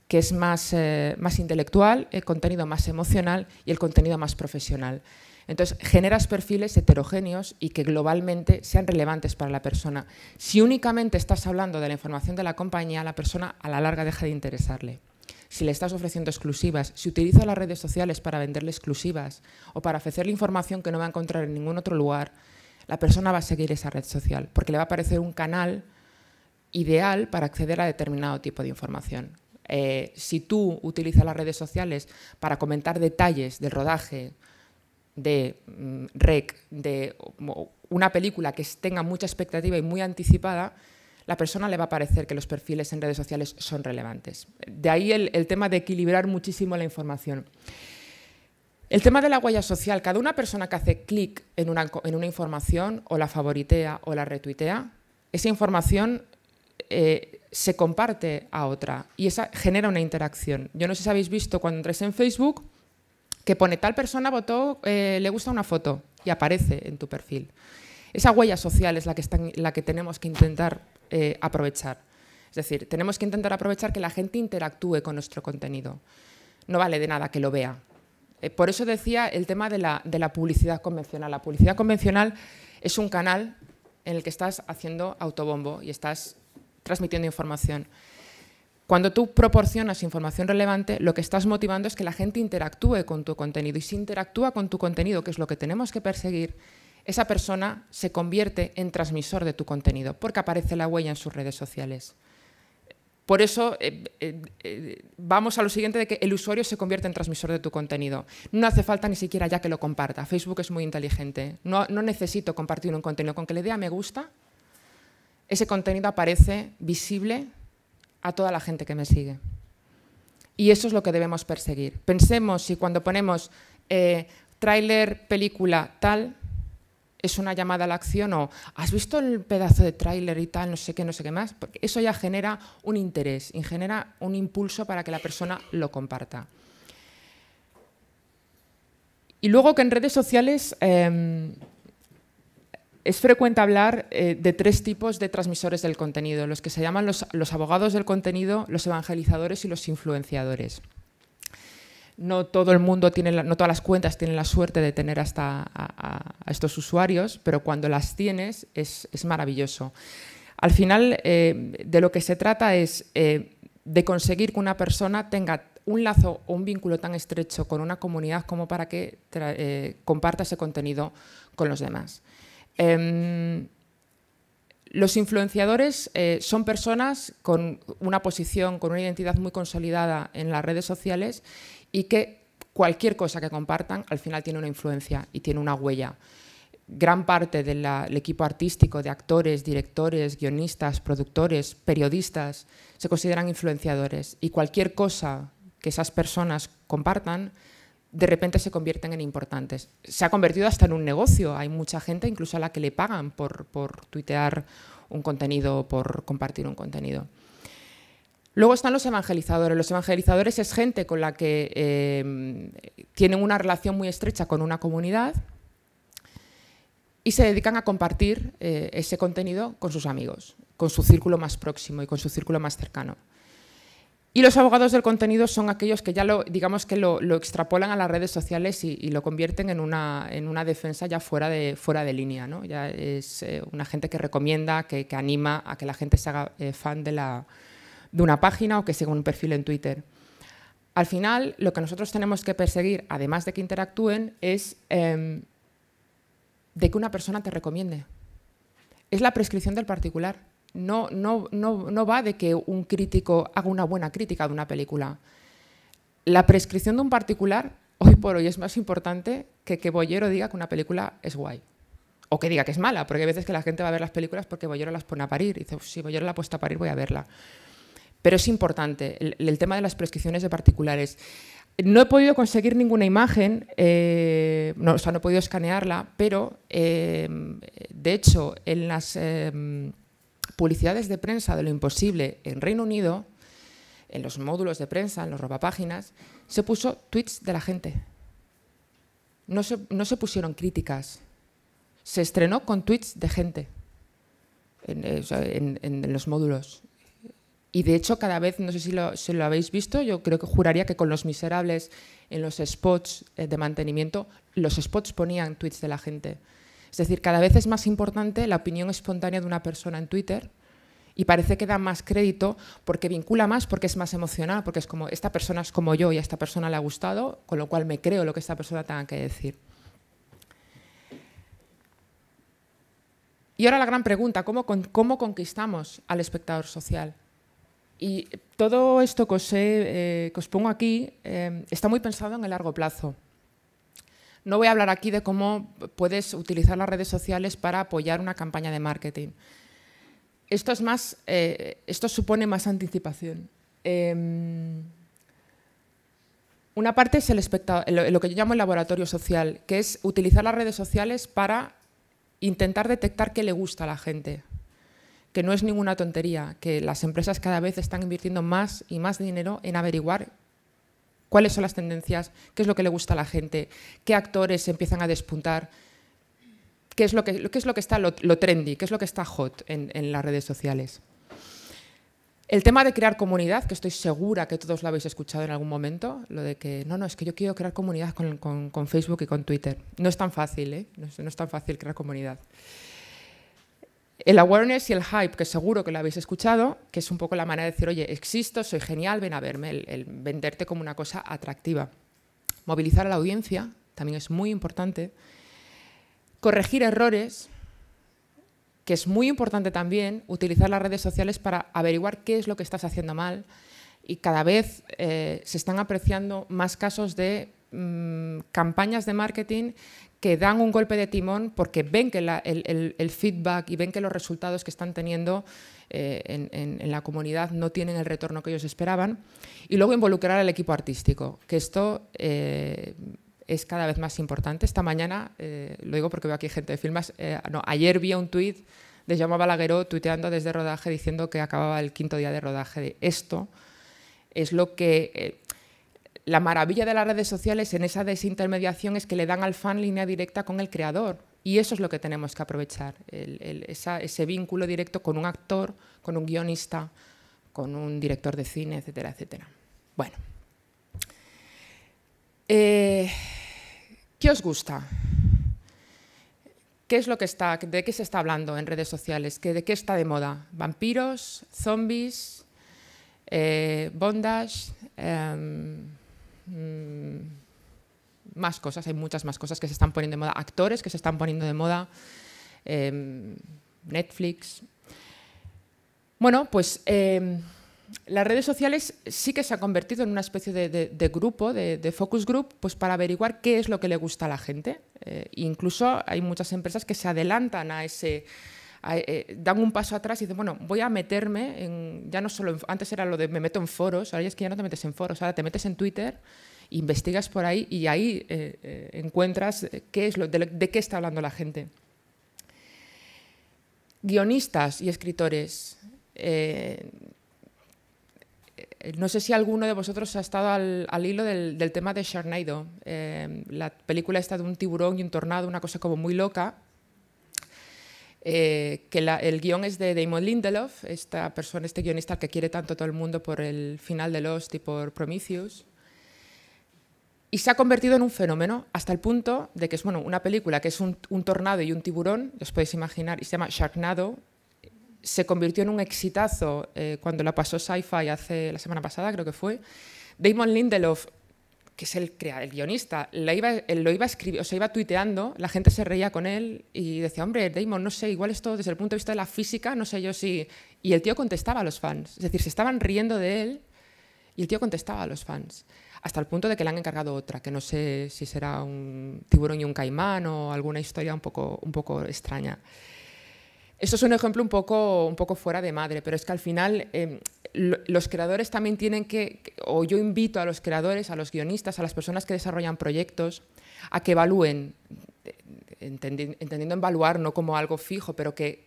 que es más intelectual, el contenido más emocional y el contenido más profesional. Entonces, generas perfiles heterogéneos y que globalmente sean relevantes para la persona. Si únicamente estás hablando de la información de la compañía, la persona a la larga deja de interesarle. Si le estás ofreciendo exclusivas, si utiliza las redes sociales para venderle exclusivas o para ofrecerle información que no va a encontrar en ningún otro lugar, la persona va a seguir esa red social porque le va a parecer un canal ideal para acceder a determinado tipo de información. Si tú utilizas las redes sociales para comentar detalles del rodaje, de rec, de una película que tenga mucha expectativa y muy anticipada, la persona le va a parecer que los perfiles en redes sociales son relevantes. De ahí el tema de equilibrar muchísimo la información. El tema de la huella social, cada una persona que hace clic en una información o la favoritea o la retuitea, esa información se comparte a otra y esa genera una interacción. Yo no sé si habéis visto cuando entráis en Facebook que pone tal persona votó, le gusta una foto y aparece en tu perfil. Esa huella social es la que tenemos que intentar aprovechar. Es decir, tenemos que intentar aprovechar que la gente interactúe con nuestro contenido. No vale de nada que lo vea. Por eso decía el tema de la publicidad convencional. La publicidad convencional es un canal en el que estás haciendo autobombo y estás transmitiendo información. Cuando tú proporcionas información relevante, lo que estás motivando es que la gente interactúe con tu contenido. Y si interactúa con tu contenido, que es lo que tenemos que perseguir, esa persona se convierte en transmisor de tu contenido, porque aparece la huella en sus redes sociales. Por eso vamos a lo siguiente de que el usuario se convierte en transmisor de tu contenido. No hace falta ni siquiera ya que lo comparta. Facebook es muy inteligente. No necesito compartir un contenido. Con que le dé a me gusta, ese contenido aparece visible a toda la gente que me sigue. Y eso es lo que debemos perseguir. Pensemos si cuando ponemos tráiler, película, tal, es una llamada a la acción o ¿has visto el pedazo de tráiler y tal, no sé qué más? Porque eso ya genera un interés y genera un impulso para que la persona lo comparta. Y luego que en redes sociales es frecuente hablar de tres tipos de transmisores del contenido, los que se llaman los abogados del contenido, los evangelizadores y los influenciadores. No todo el mundo no todas las cuentas tienen la suerte de tener a estos usuarios, pero cuando las tienes es maravilloso. Al final, de lo que se trata es de conseguir que una persona tenga un lazo o un vínculo tan estrecho con una comunidad como para que comparta ese contenido con los demás. Los influenciadores son personas con una posición, con una identidad muy consolidada en las redes sociales y que cualquier cosa que compartan al final tiene una influencia y tiene una huella. Gran parte del equipo artístico, de actores, directores, guionistas, productores, periodistas, se consideran influenciadores y cualquier cosa que esas personas compartan de repente se convierten en importantes. Se ha convertido hasta en un negocio. Hay mucha gente, incluso a la que le pagan por tuitear un contenido, por compartir un contenido. Luego están los evangelizadores. Los evangelizadores es gente con la que tienen una relación muy estrecha con una comunidad y se dedican a compartir ese contenido con sus amigos, con su círculo más próximo y con su círculo más cercano. Y los abogados del contenido son aquellos que ya digamos que lo extrapolan a las redes sociales y lo convierten en una defensa ya fuera de línea, ¿no? Ya es una gente que recomienda, que anima a que la gente se haga fan de una página o que siga un perfil en Twitter. Al final, lo que nosotros tenemos que perseguir, además de que interactúen, es de que una persona te recomiende. Es la prescripción del particular. No va de que un crítico haga una buena crítica de una película. La prescripción de un particular, hoy por hoy, es más importante que Bollero diga que una película es guay. O que diga que es mala, porque hay veces que la gente va a ver las películas porque Bollero las pone a parir. Y dice, si Bollero la ha puesto a parir, voy a verla. Pero es importante el tema de las prescripciones de particulares. No he podido conseguir ninguna imagen, no, o sea, no he podido escanearla, pero de hecho en las publicidades de prensa de Lo Imposible en Reino Unido, en los módulos de prensa, en los robapáginas, se puso tweets de la gente. No se pusieron críticas. Se estrenó con tweets de gente en los módulos. Y de hecho, cada vez, no sé si lo habéis visto, yo creo que juraría que con Los Miserables, en los spots de mantenimiento, los spots ponían tweets de la gente. Es decir, cada vez es más importante la opinión espontánea de una persona en Twitter y parece que da más crédito porque vincula más, porque es más emocional, porque es como, esta persona es como yo y a esta persona le ha gustado, con lo cual me creo lo que esta persona tenga que decir. Y ahora la gran pregunta, ¿cómo conquistamos al espectador social? Y todo esto que os pongo aquí está muy pensado en el largo plazo. No voy a hablar aquí de cómo puedes utilizar las redes sociales para apoyar una campaña de marketing. Esto supone más anticipación. Una parte es lo que yo llamo el laboratorio social, que es utilizar las redes sociales para intentar detectar qué le gusta a la gente. Que no es ninguna tontería, que las empresas cada vez están invirtiendo más y más dinero en averiguar cuáles son las tendencias, qué es lo que le gusta a la gente, qué actores empiezan a despuntar, qué es lo que está lo trendy, qué es lo que está hot en las redes sociales. El tema de crear comunidad, que estoy segura que todos lo habéis escuchado en algún momento, lo de que no, es que yo quiero crear comunidad con Facebook y con Twitter. No es tan fácil, ¿eh? No es tan fácil crear comunidad. El awareness y el hype, que seguro que lo habéis escuchado, que es un poco la manera de decir, oye, existo, soy genial, ven a verme, el venderte como una cosa atractiva. Movilizar a la audiencia también es muy importante. Corregir errores, que es muy importante también, utilizar las redes sociales para averiguar qué es lo que estás haciendo mal. Y cada vez se están apreciando más casos de campañas de marketing que dan un golpe de timón porque ven que el feedback y ven que los resultados que están teniendo en la comunidad no tienen el retorno que ellos esperaban. Y luego involucrar al equipo artístico, que esto es cada vez más importante. Esta mañana, lo digo porque veo aquí gente de Filmas, ayer vi un tuit de Jaume Balagueró tuiteando desde rodaje diciendo que acababa el 5.º día de rodaje de esto. Es lo que... la maravilla de las redes sociales en esa desintermediación es que le dan al fan línea directa con el creador. Y eso es lo que tenemos que aprovechar, ese vínculo directo con un actor, con un guionista, con un director de cine, etcétera, etcétera. Bueno. ¿Qué os gusta? ¿Qué es lo que ¿de qué se está hablando en redes sociales? ¿De qué está de moda? ¿Vampiros? ¿Zombies? ¿Bondage? Más cosas, hay muchas más cosas que se están poniendo de moda. Actores que se están poniendo de moda. Netflix. Bueno, pues las redes sociales sí que se han convertido en una especie de grupo, de focus group, pues para averiguar qué es lo que le gusta a la gente. Incluso hay muchas empresas que se adelantan a ese... dan un paso atrás y dicen, bueno, voy a meterme en... Ya no solo... Antes era lo de me meto en foros, ahora es que ya no te metes en foros, ahora te metes en Twitter, investigas por ahí y ahí encuentras qué es de qué está hablando la gente. Guionistas y escritores... no sé si alguno de vosotros ha estado al hilo del tema de Sharknado, la película esta de un tiburón y un tornado, una cosa como muy loca, que el guión es de Damon Lindelof, esta persona, este guionista que quiere tanto a todo el mundo por el final de Lost y por Prometheus, y se ha convertido en un fenómeno hasta el punto de que es una película que es un tornado y un tiburón, os podéis imaginar, y se llama Sharknado. Se convirtió en un exitazo cuando la pasó Sci-Fi la semana pasada, creo que fue. Damon Lindelof, que es el guionista, lo iba a escribir, o sea, iba tuiteando, la gente se reía con él y decía, hombre, Damon, no sé, igual esto desde el punto de vista de la física, no sé yo si... Y el tío contestaba a los fans, es decir, se estaban riendo de él y el tío contestaba a los fans, hasta el punto de que le han encargado otra, que no sé si será un tiburón y un caimán o alguna historia un poco extraña. Esto es un ejemplo un poco fuera de madre, pero es que al final los creadores también tienen o yo invito a los creadores, a los guionistas, a las personas que desarrollan proyectos, a que evalúen, entendiendo evaluar no como algo fijo, pero que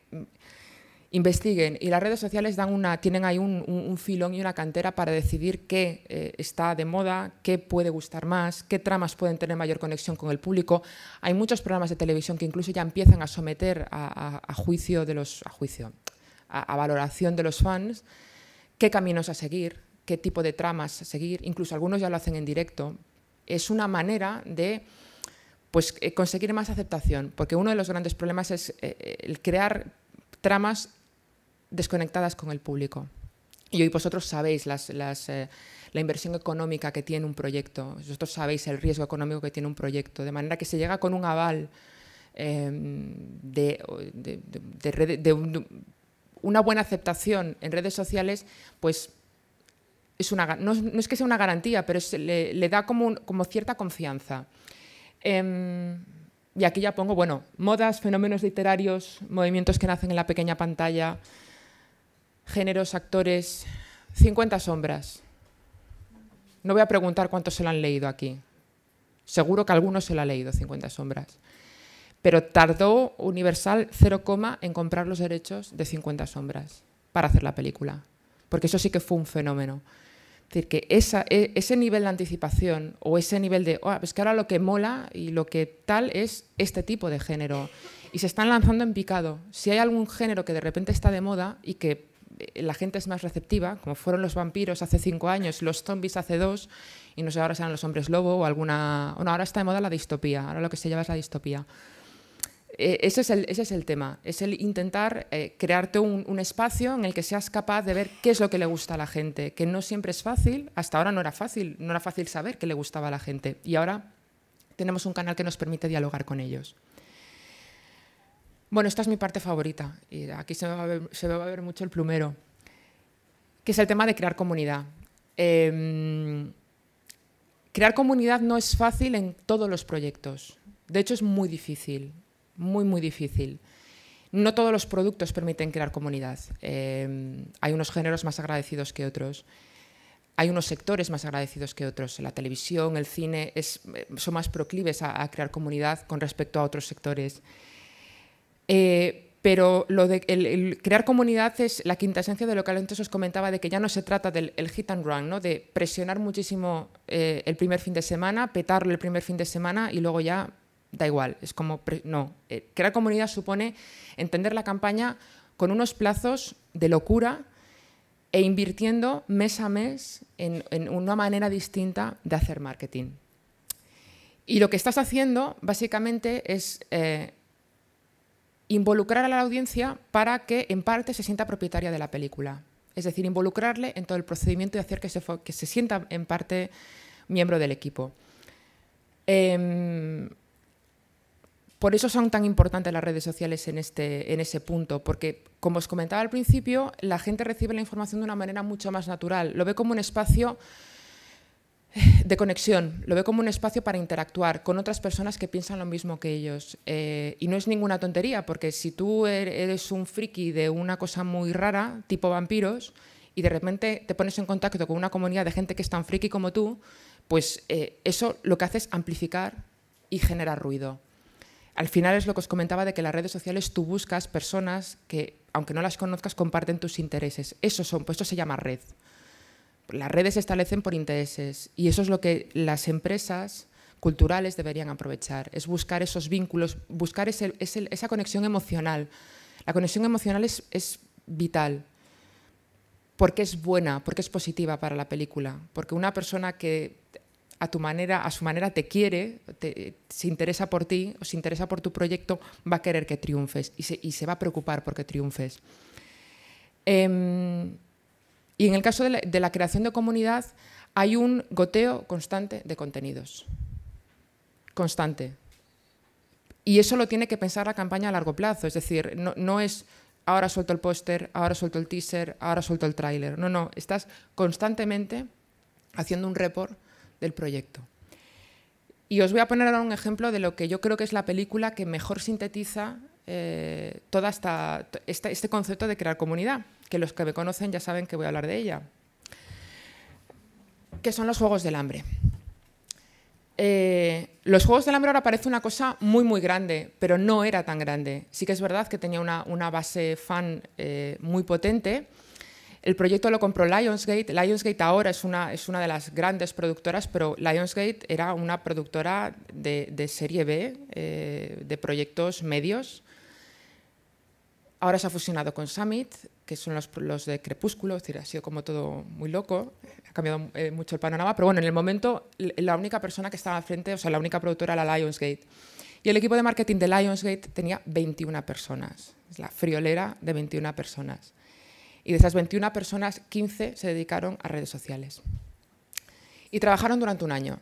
investiguen. Y las redes sociales tienen ahí un filón y una cantera para decidir qué está de moda, qué puede gustar más, qué tramas pueden tener mayor conexión con el público. Hay muchos programas de televisión que incluso ya empiezan a someter a valoración de los fans qué caminos a seguir, qué tipo de tramas a seguir. Incluso algunos ya lo hacen en directo. Es una manera de conseguir más aceptación, porque uno de los grandes problemas es el crear tramas desconectadas con el público. Y hoy vosotros sabéis la inversión económica que tiene un proyecto, vosotros sabéis el riesgo económico que tiene un proyecto, de manera que se llega con un aval de una buena aceptación en redes sociales, pues no es que sea una garantía, pero le da como cierta confianza. Y aquí ya pongo, bueno, modas, fenómenos literarios, movimientos que nacen en la pequeña pantalla, géneros, actores, 50 sombras. No voy a preguntar cuántos se lo han leído aquí. Seguro que alguno se lo ha leído, 50 sombras. Pero tardó Universal 0, en comprar los derechos de 50 sombras para hacer la película. Porque eso sí que fue un fenómeno. Es decir, que ese nivel de anticipación o ese nivel de, es que ahora lo que mola y lo que tal es este tipo de género. Y se están lanzando en picado. Si hay algún género que de repente está de moda y que la gente es más receptiva, como fueron los vampiros hace 5 años, los zombies hace 2, y no sé, ahora serán los hombres lobo o alguna... Bueno, ahora está de moda la distopía, ahora lo que se lleva es la distopía. Ese es el tema, es el intentar crearte un espacio en el que seas capaz de ver qué es lo que le gusta a la gente, que no siempre es fácil, hasta ahora no era fácil saber qué le gustaba a la gente, y ahora tenemos un canal que nos permite dialogar con ellos. Bueno, esta es mi parte favorita, y aquí se va a ver mucho el plumero, que es el tema de crear comunidad. Crear comunidad no es fácil en todos los proyectos, de hecho es muy difícil. Muy difícil. No todos los productos permiten crear comunidad. Hay unos géneros más agradecidos que otros. Hay unos sectores más agradecidos que otros. La televisión, el cine son más proclives a crear comunidad con respecto a otros sectores. Pero el crear comunidad es la quinta esencia de lo que antes os comentaba, de que ya no se trata del hit and run, ¿no? De presionar muchísimo el primer fin de semana, petarlo el primer fin de semana y luego ya da igual, es como, no, crear comunidad supone entender la campaña con unos plazos de locura e invirtiendo mes a mes en una manera distinta de hacer marketing. Y lo que estás haciendo básicamente es involucrar a la audiencia para que en parte se sienta propietaria de la película. Es decir, involucrarle en todo el procedimiento y hacer que se sienta en parte miembro del equipo. Por eso son tan importantes las redes sociales en ese punto, porque, como os comentaba al principio, la gente recibe la información de una manera mucho más natural. Lo ve como un espacio de conexión, lo ve como un espacio para interactuar con otras personas que piensan lo mismo que ellos. Y no es ninguna tontería, porque si tú eres un friki de una cosa muy rara, tipo vampiros, y de repente te pones en contacto con una comunidad de gente que es tan friki como tú, pues eso lo que hace es amplificar y generar ruido. Al final es lo que os comentaba de que en las redes sociales tú buscas personas que, aunque no las conozcas, comparten tus intereses. Pues eso se llama red. Las redes se establecen por intereses y eso es lo que las empresas culturales deberían aprovechar. Es buscar esos vínculos, buscar esa conexión emocional. La conexión emocional es vital. Porque es buena, porque es positiva para la película. Porque una persona que a su manera te quiere, se interesa por ti o se interesa por tu proyecto, va a querer que triunfes y se va a preocupar porque triunfes. Y en el caso de la creación de comunidad hay un goteo constante de contenidos. Constante. Y eso lo tiene que pensar la campaña a largo plazo. Es decir, no es ahora suelto el póster, ahora suelto el teaser, ahora suelto el tráiler. No, estás constantemente haciendo un report del proyecto. Y os voy a poner ahora un ejemplo de lo que yo creo que es la película que mejor sintetiza todo este concepto de crear comunidad, que los que me conocen ya saben que voy a hablar de ella, que son los Juegos del Hambre. Los Juegos del Hambre ahora parece una cosa muy, muy grande, pero no era tan grande. Sí que es verdad que tenía una base fan muy potente. El proyecto lo compró Lionsgate. Lionsgate ahora es una de las grandes productoras, pero Lionsgate era una productora de serie B, de proyectos medios. Ahora se ha fusionado con Summit, que son los de Crepúsculo, es decir, ha sido como todo muy loco, ha cambiado mucho el panorama, pero bueno, en el momento la única persona que estaba al frente, o sea, la única productora era Lionsgate. Y el equipo de marketing de Lionsgate tenía 21 personas, es la friolera de 21 personas. Y de esas 21 personas, 15 se dedicaron a redes sociales. Y trabajaron durante un año.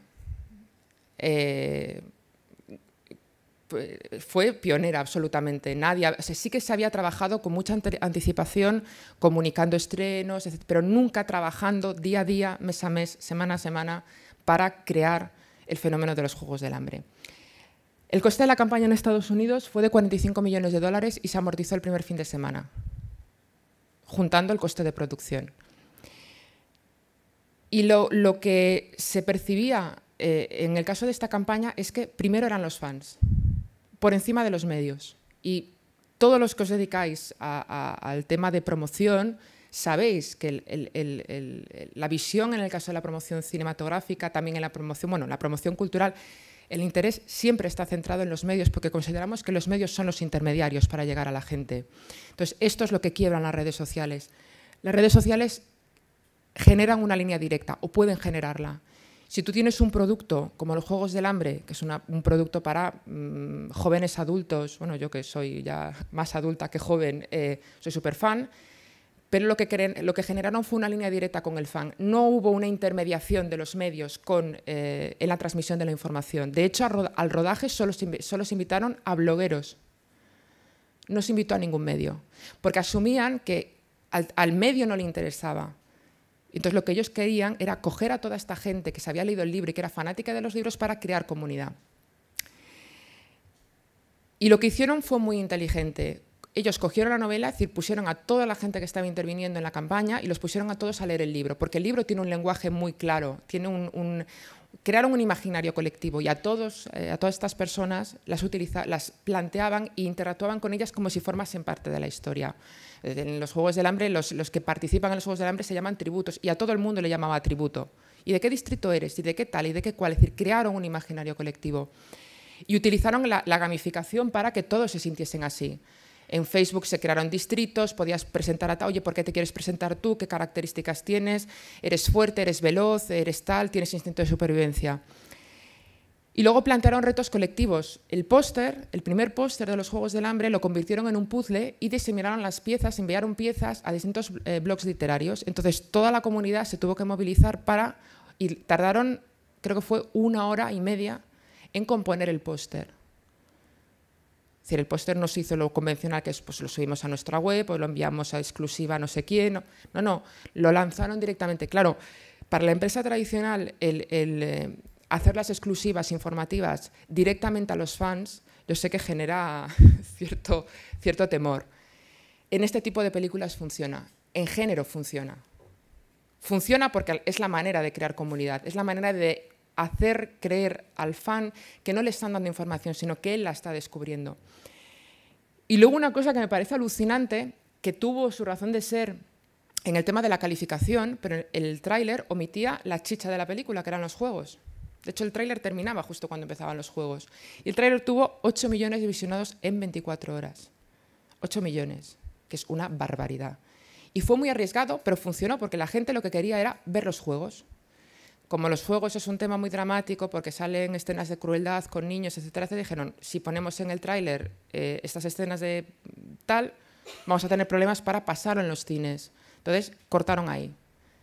Fue pionera absolutamente. Nadie, o sea, sí que se había trabajado con mucha anticipación, comunicando estrenos, etc., pero nunca trabajando día a día, mes a mes, semana a semana, para crear el fenómeno de los Juegos del Hambre. El coste de la campaña en Estados Unidos fue de 45 millones de dólares y se amortizó el primer fin de semana, juntando el coste de producción. Y lo que se percibía en el caso de esta campaña es que primero eran los fans, por encima de los medios. Y todos los que os dedicáis al tema de promoción sabéis que la visión en el caso de la promoción cinematográfica, también en la promoción cultural, el interés siempre está centrado en los medios porque consideramos que los medios son los intermediarios para llegar a la gente. Entonces, esto es lo que quiebran las redes sociales. Las redes sociales generan una línea directa o pueden generarla. Si tú tienes un producto como los Juegos del Hambre, que es un producto para jóvenes adultos, bueno, yo que soy ya más adulta que joven, soy súper fan, pero lo que generaron fue una línea directa con el fan. No hubo una intermediación de los medios en la transmisión de la información. De hecho, al rodaje solo se invitaron a blogueros. No se invitó a ningún medio, porque asumían que al medio no le interesaba. Entonces, lo que ellos querían era coger a toda esta gente que se había leído el libro y que era fanática de los libros para crear comunidad. Y lo que hicieron fue muy inteligente. Ellos cogieron la novela, es decir, pusieron a toda la gente que estaba interviniendo en la campaña y los pusieron a todos a leer el libro, porque el libro tiene un lenguaje muy claro, crearon un imaginario colectivo y a todas estas personas las planteaban e interactuaban con ellas como si formasen parte de la historia. En los Juegos del Hambre, los que participan en los Juegos del Hambre se llaman tributos y a todo el mundo le llamaba tributo. ¿Y de qué distrito eres? ¿Y de qué tal? ¿Y de qué cual? Es decir, crearon un imaginario colectivo y utilizaron la gamificación para que todos se sintiesen así. En Facebook se crearon distritos, podías presentar a tal, oye, ¿por qué te quieres presentar tú? ¿Qué características tienes? ¿Eres fuerte? ¿Eres veloz? ¿Eres tal? ¿Tienes instinto de supervivencia? Y luego plantearon retos colectivos. El primer póster de los Juegos del Hambre lo convirtieron en un puzzle y diseminaron las piezas, enviaron piezas a distintos blogs literarios. Entonces toda la comunidad se tuvo que movilizar y tardaron, creo que fue 1 hora y media en componer el póster. Es decir, el póster no se hizo lo convencional, que es pues lo subimos a nuestra web o lo enviamos a exclusiva a no sé quién. No, lo lanzaron directamente. Claro, para la empresa tradicional hacer las exclusivas informativas directamente a los fans, yo sé que genera cierto temor. En este tipo de películas funciona, en género funciona. Funciona porque es la manera de crear comunidad, es la manera de hacer creer al fan que no le están dando información, sino que él la está descubriendo. Y luego una cosa que me parece alucinante, que tuvo su razón de ser en el tema de la calificación, pero el tráiler omitía la chicha de la película, que eran los juegos. De hecho, el tráiler terminaba justo cuando empezaban los juegos. Y el tráiler tuvo 8 millones de visionados en 24 horas. 8 millones, que es una barbaridad. Y fue muy arriesgado, pero funcionó porque la gente lo que quería era ver los juegos. Como los juegos es un tema muy dramático porque salen escenas de crueldad con niños, etcétera, dijeron, si ponemos en el tráiler estas escenas de tal, vamos a tener problemas para pasarlo en los cines. Entonces, cortaron ahí.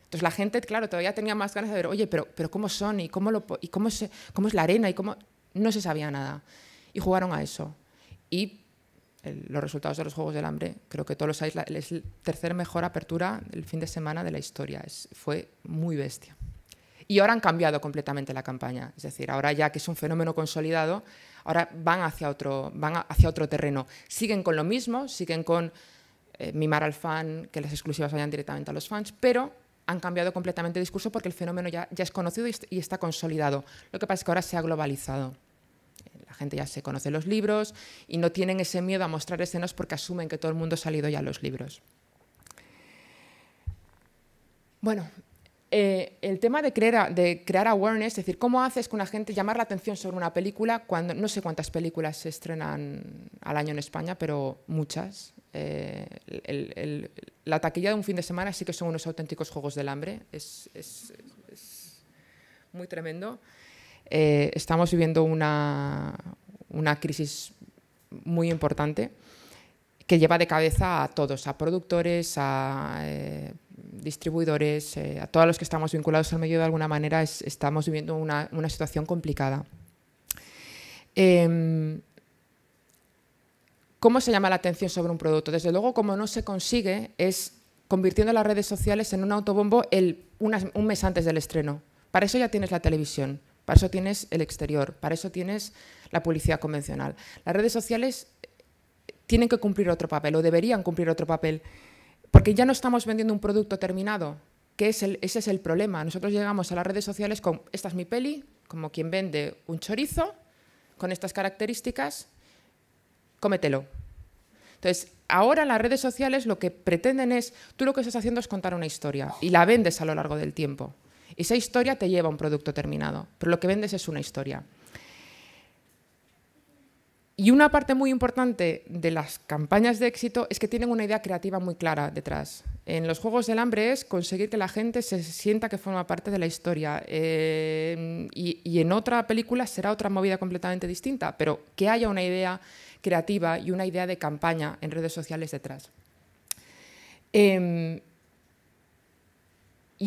Entonces, la gente, claro, todavía tenía más ganas de ver, oye, pero ¿cómo son? ¿Y cómo es la arena? ¿Y cómo? No se sabía nada. Y jugaron a eso. Y los resultados de los Juegos del Hambre, creo que todos lo sabéis, es la tercera mejor apertura del fin de semana de la historia. Fue muy bestia. Y ahora han cambiado completamente la campaña. Es decir, ahora ya que es un fenómeno consolidado, ahora van hacia otro terreno. Siguen con lo mismo, siguen con mimar al fan, que las exclusivas vayan directamente a los fans, pero han cambiado completamente el discurso porque el fenómeno ya es conocido y está consolidado. Lo que pasa es que ahora se ha globalizado. La gente ya se conoce los libros y no tienen ese miedo a mostrar escenas porque asumen que todo el mundo ha salido ya a los libros. Bueno, el tema de crear awareness, es decir, ¿cómo haces que una gente llamar la atención sobre una película cuando no sé cuántas películas se estrenan al año en España, pero muchas? La taquilla de un fin de semana sí que son unos auténticos juegos del hambre, es muy tremendo. Estamos viviendo una crisis muy importante que lleva de cabeza a todos, a productores, a distribuidores, a todos los que estamos vinculados al medio de alguna manera, estamos viviendo una situación complicada. ¿Cómo se llama la atención sobre un producto? Desde luego, como no se consigue, es convirtiendo las redes sociales en un autobombo un mes antes del estreno. Para eso ya tienes la televisión, para eso tienes el exterior, para eso tienes la publicidad convencional. Las redes sociales tienen que cumplir otro papel, o deberían cumplir otro papel, porque ya no estamos vendiendo un producto terminado, que ese es el problema. Nosotros llegamos a las redes sociales con, esta es mi peli, como quien vende un chorizo, con estas características, cómetelo. Entonces, ahora las redes sociales lo que pretenden es, tú lo que estás haciendo es contar una historia y la vendes a lo largo del tiempo. Y esa historia te lleva a un producto terminado, pero lo que vendes es una historia. Y una parte muy importante de las campañas de éxito es que tienen una idea creativa muy clara detrás. En los Juegos del Hambre es conseguir que la gente se sienta que forma parte de la historia. Y en otra película será otra movida completamente distinta, pero que haya una idea creativa y una idea de campaña en redes sociales detrás. Y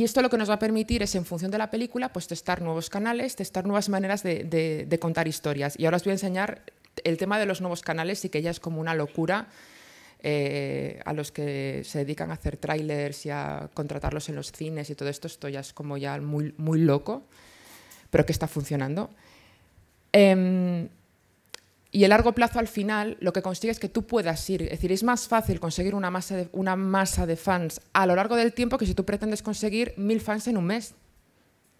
esto lo que nos va a permitir es, en función de la película, pues testar nuevos canales, testar nuevas maneras de contar historias. Y ahora os voy a enseñar el tema de los nuevos canales, y que ya es como una locura a los que se dedican a hacer trailers y a contratarlos en los cines y todo esto. Esto ya es como ya muy, muy loco, pero que está funcionando. Y a largo plazo, al final, lo que consigue es que tú puedas ir. Es decir, es más fácil conseguir una masa de fans a lo largo del tiempo que si tú pretendes conseguir 1000 fans en un mes.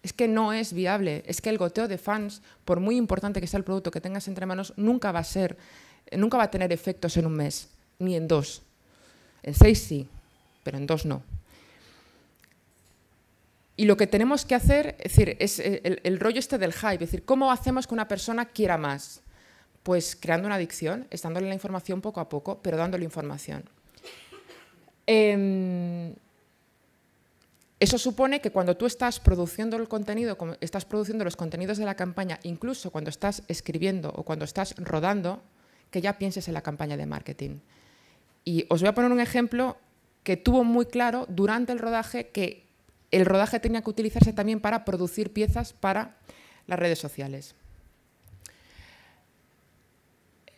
Es que no es viable. Es que el goteo de fans, por muy importante que sea el producto que tengas entre manos, nunca va a tener efectos en un mes, ni en 2. En 6 sí, pero en 2 no. Y lo que tenemos que hacer, es decir, es el rollo este del hype. Es decir, ¿cómo hacemos que una persona quiera más? Pues creando una adicción, es dándole la información poco a poco, pero dándole información. Eso supone que cuando tú estás produciendo el contenido, estás produciendo los contenidos de la campaña, incluso cuando estás escribiendo o cuando estás rodando, que ya pienses en la campaña de marketing. Y os voy a poner un ejemplo que tuvo muy claro durante el rodaje, que el rodaje tenía que utilizarse también para producir piezas para las redes sociales.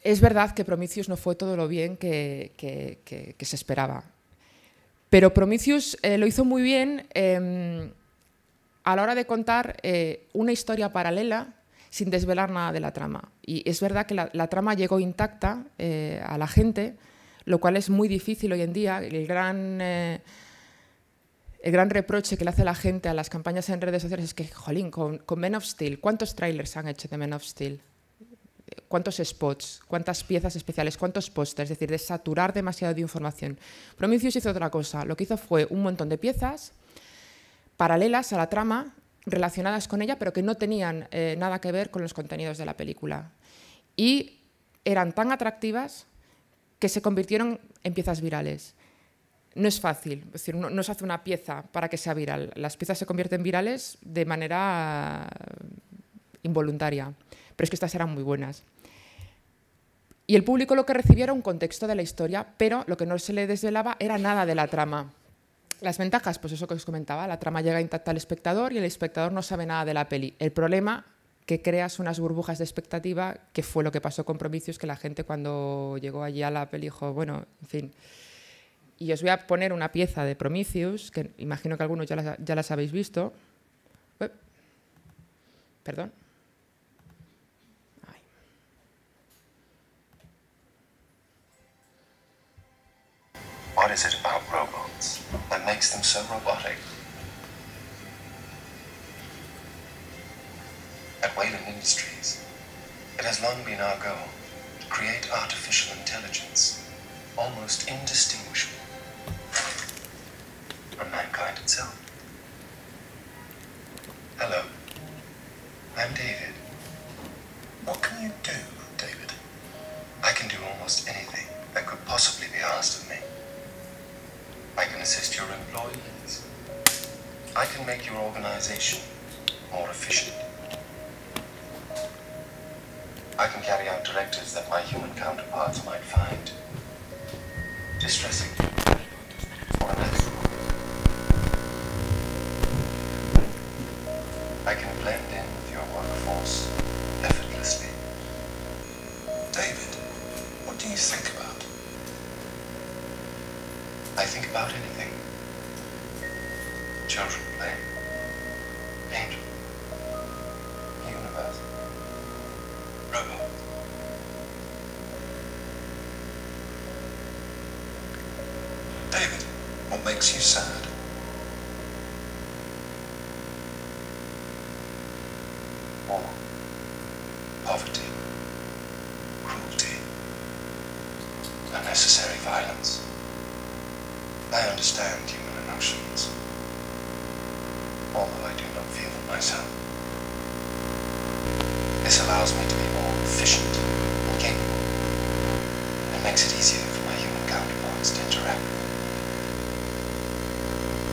Es verdad que Prometheus no fue todo lo bien que se esperaba. Pero Prometheus lo hizo muy bien a la hora de contar una historia paralela sin desvelar nada de la trama. Y es verdad que la trama llegó intacta a la gente, lo cual es muy difícil hoy en día. El gran reproche que le hace la gente a las campañas en redes sociales es que, jolín, con Man of Steel, ¿cuántos trailers han hecho de Man of Steel? ¿Cuántos spots? ¿Cuántas piezas especiales? ¿Cuántos pósters? Es decir, de saturar demasiado de información. Prometheus hizo otra cosa. Lo que hizo fue un montón de piezas paralelas a la trama, relacionadas con ella, pero que no tenían nada que ver con los contenidos de la película. Y eran tan atractivas que se convirtieron en piezas virales. No es fácil, es decir, no se hace una pieza para que sea viral. Las piezas se convierten virales de manera involuntaria, pero es que estas eran muy buenas. Y el público lo que recibía era un contexto de la historia, pero lo que no se le desvelaba era nada de la trama. Las ventajas, pues eso que os comentaba, la trama llega intacta al espectador y el espectador no sabe nada de la peli. El problema, que creas unas burbujas de expectativa, que fue lo que pasó con Prometheus, que la gente cuando llegó allí a la peli dijo, bueno, en fin. Y os voy a poner una pieza de Prometheus, que imagino que algunos ya las habéis visto. Perdón. Ay. What is it about robots that makes them so robotic? At Wayland Industries, it has long been our goal to create artificial intelligence almost indistinguishable from mankind itself. Hello, I'm David. What can you do, David? I can do almost anything that could possibly be asked of me. I can assist your employees. I can make your organization more efficient. I can carry out directives that my human counterparts might find distressing or unnatural. I can blend in with your workforce effortlessly. David, what do you think about? I think about anything. Children playing, angel, universe, robot. David, what makes you sad? War, poverty, cruelty, unnecessary violence. I understand human emotions, although I do not feel them myself. This allows me to be more efficient and capable, and makes it easier for my human counterparts to interact with.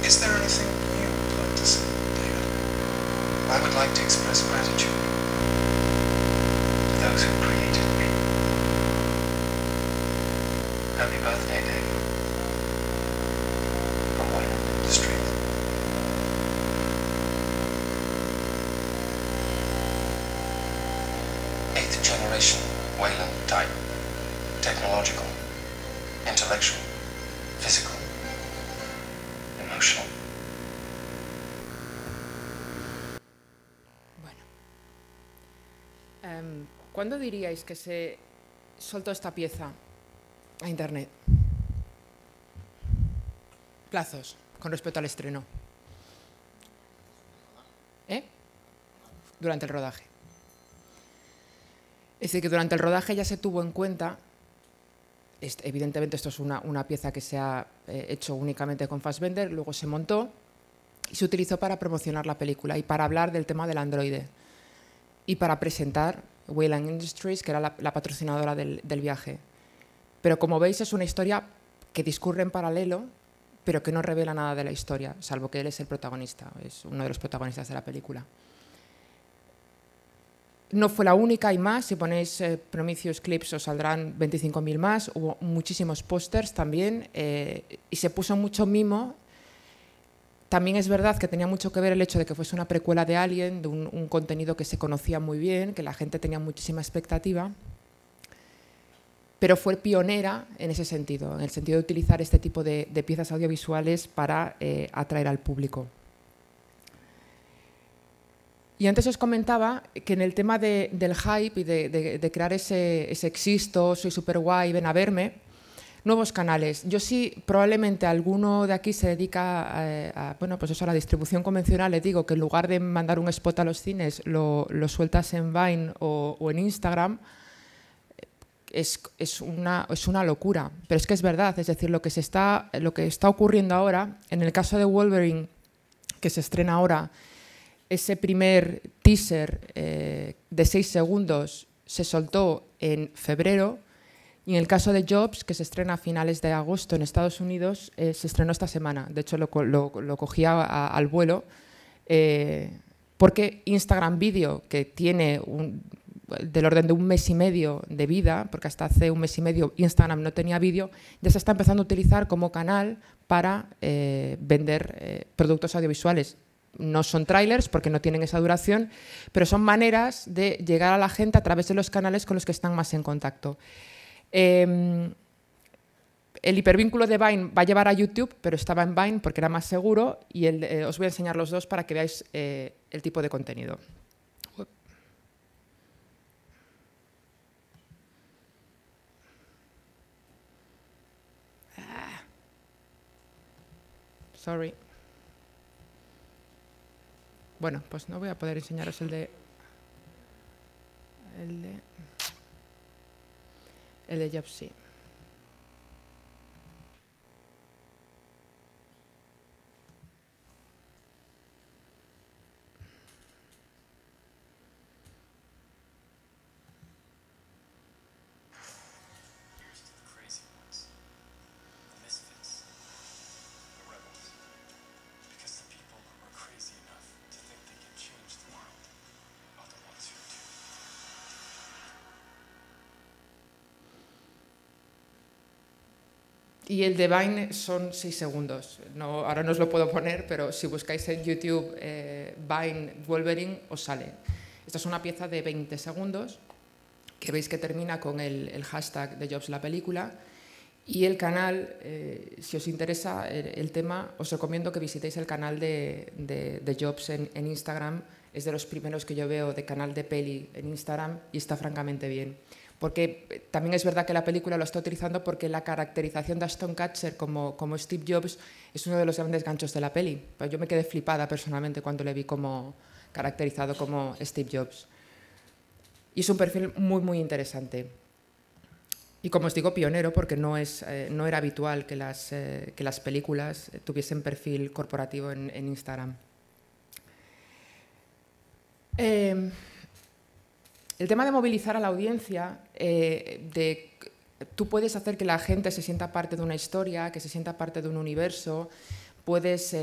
Is there anything you would like to say, David? I would like to express gratitude to those who created me. Happy birthday, David. From Wayland Industries. Eighth generation Wayland type. Technological, intellectual, physical, emotional. Bueno. ¿Cuándo diríais que se soltó esta pieza a Internet? Plazos con respecto al estreno. Durante el rodaje. Es decir, que durante el rodaje ya se tuvo en cuenta, evidentemente esto es una pieza que se ha hecho únicamente con Fassbender, luego se montó y se utilizó para promocionar la película y para hablar del tema del androide y para presentar Wayland Industries, que era la patrocinadora del viaje. Pero como veis es una historia que discurre en paralelo, pero que no revela nada de la historia, salvo que él es el protagonista, es uno de los protagonistas de la película. No fue la única, hay más. Si ponéis Prometheus Clips os saldrán 25.000 más. Hubo muchísimos pósters también y se puso mucho mimo. También es verdad que tenía mucho que ver el hecho de que fuese una precuela de Alien, de un contenido que se conocía muy bien, que la gente tenía muchísima expectativa, pero fue pionera en ese sentido, en el sentido de utilizar este tipo de piezas audiovisuales para atraer al público. Y antes os comentaba que en el tema del hype y de crear ese existo, soy súper guay, ven a verme, nuevos canales. Yo sí, probablemente alguno de aquí se dedica bueno, pues eso, a la distribución convencional, le digo que en lugar de mandar un spot a los cines, lo sueltas en Vine o en Instagram, es una locura. Pero es que es verdad, es decir, lo que está ocurriendo ahora, en el caso de Wolverine, que se estrena ahora, ese primer teaser de 6 segundos se soltó en febrero y en el caso de Jobs, que se estrena a finales de agosto en Estados Unidos, se estrenó esta semana. De hecho, lo cogía al vuelo porque Instagram Video, que tiene del orden de 1 mes y medio de vida, porque hasta hace 1 mes y medio Instagram no tenía vídeo, ya se está empezando a utilizar como canal para vender productos audiovisuales. No son trailers porque no tienen esa duración, pero son maneras de llegar a la gente a través de los canales con los que están más en contacto. El hipervínculo de Vine va a llevar a YouTube, pero estaba en Vine porque era más seguro y os voy a enseñar los dos para que veáis el tipo de contenido. Sorry. Bueno, pues no voy a poder enseñaros el de Jobs, sí. Y el de Vine son 6 segundos. No, ahora no os lo puedo poner, pero si buscáis en YouTube Vine Wolverine, os sale. Esta es una pieza de 20 segundos que veis que termina con el hashtag de Jobs la película. Y el canal, si os interesa el tema, os recomiendo que visitéis el canal de Jobs en Instagram. Es de los primeros que yo veo de canal de peli en Instagram y está francamente bien. Porque también es verdad que la película lo está utilizando porque la caracterización de Ashton Kutcher como Steve Jobs es uno de los grandes ganchos de la peli. Yo me quedé flipada personalmente cuando le vi como caracterizado como Steve Jobs. Y es un perfil muy, muy interesante. Y como os digo, pionero, porque no era habitual que las películas tuviesen perfil corporativo en Instagram. El tema de movilizar a la audiencia, tú puedes hacer que la gente se sienta parte de una historia, que se sienta parte de un universo, puedes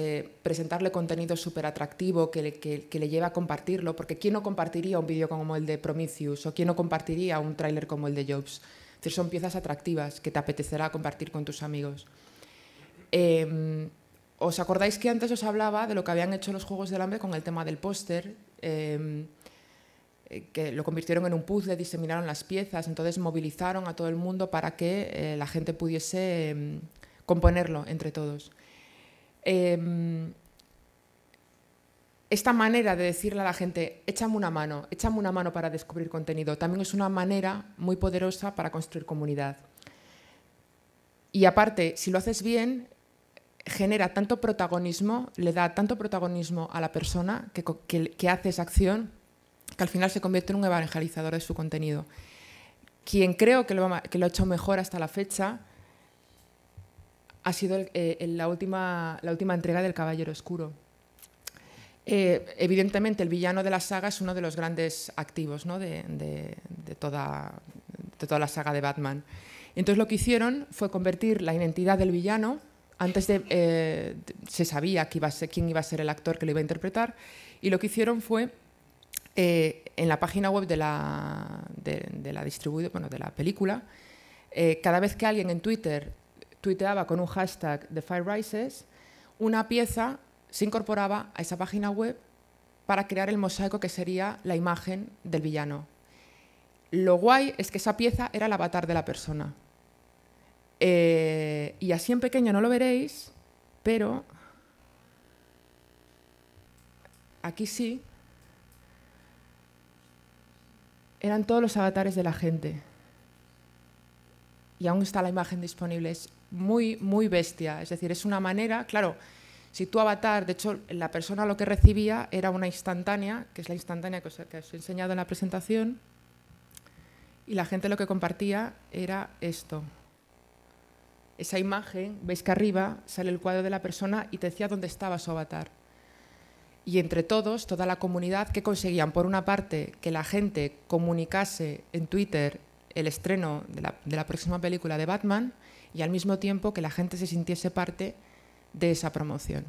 presentarle contenido súper atractivo que le lleva a compartirlo, porque ¿quién no compartiría un vídeo como el de Prometheus o quién no compartiría un tráiler como el de Jobs? Es decir, son piezas atractivas que te apetecerá compartir con tus amigos. ¿Os acordáis que antes os hablaba de lo que habían hecho los Juegos del Hambre con el tema del póster? Que lo convirtieron en un puzzle, diseminaron las piezas, entonces movilizaron a todo el mundo para que la gente pudiese componerlo entre todos. Esta manera de decirle a la gente, échame una mano para descubrir contenido, también es una manera muy poderosa para construir comunidad. Y aparte, si lo haces bien, genera tanto protagonismo, le da tanto protagonismo a la persona que hace esa acción, que al final se convierte en un evangelizador de su contenido. Quien creo que lo ha hecho mejor hasta la fecha ha sido la última entrega del Caballero Oscuro. Evidentemente, el villano de la saga es uno de los grandes activos, ¿no? de toda la saga de Batman. Entonces, lo que hicieron fue convertir la identidad del villano. Antes se sabía quién iba a ser el actor que lo iba a interpretar, y lo que hicieron fue en la página web de la película, cada vez que alguien en Twitter tuiteaba con un hashtag The Fire Rises, una pieza se incorporaba a esa página web para crear el mosaico que sería la imagen del villano. Lo guay es que esa pieza era el avatar de la persona. Y así en pequeño no lo veréis, pero aquí sí. Eran todos los avatares de la gente. Y aún está la imagen disponible. Es muy, muy bestia. Es decir, es una manera, claro, si tu avatar, de hecho, la persona lo que recibía era una instantánea, que es la instantánea que os he enseñado en la presentación, y la gente lo que compartía era esto. Esa imagen, veis que arriba sale el cuadro de la persona y te decía dónde estaba su avatar. Y entre todos, toda la comunidad, ¿qué conseguían? Por una parte, que la gente comunicase en Twitter el estreno de la próxima película de Batman, y al mismo tiempo que la gente se sintiese parte de esa promoción.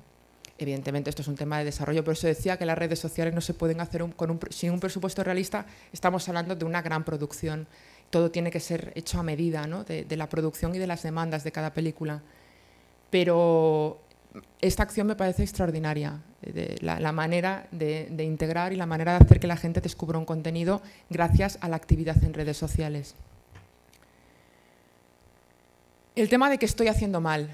Evidentemente esto es un tema de desarrollo, por eso decía que las redes sociales no se pueden hacer sin un presupuesto realista. Estamos hablando de una gran producción. Todo tiene que ser hecho a medida, ¿no? de la producción y de las demandas de cada película. Pero esta acción me parece extraordinaria, la manera de integrar y la manera de hacer que la gente descubra un contenido gracias a la actividad en redes sociales. El tema de que estoy haciendo mal.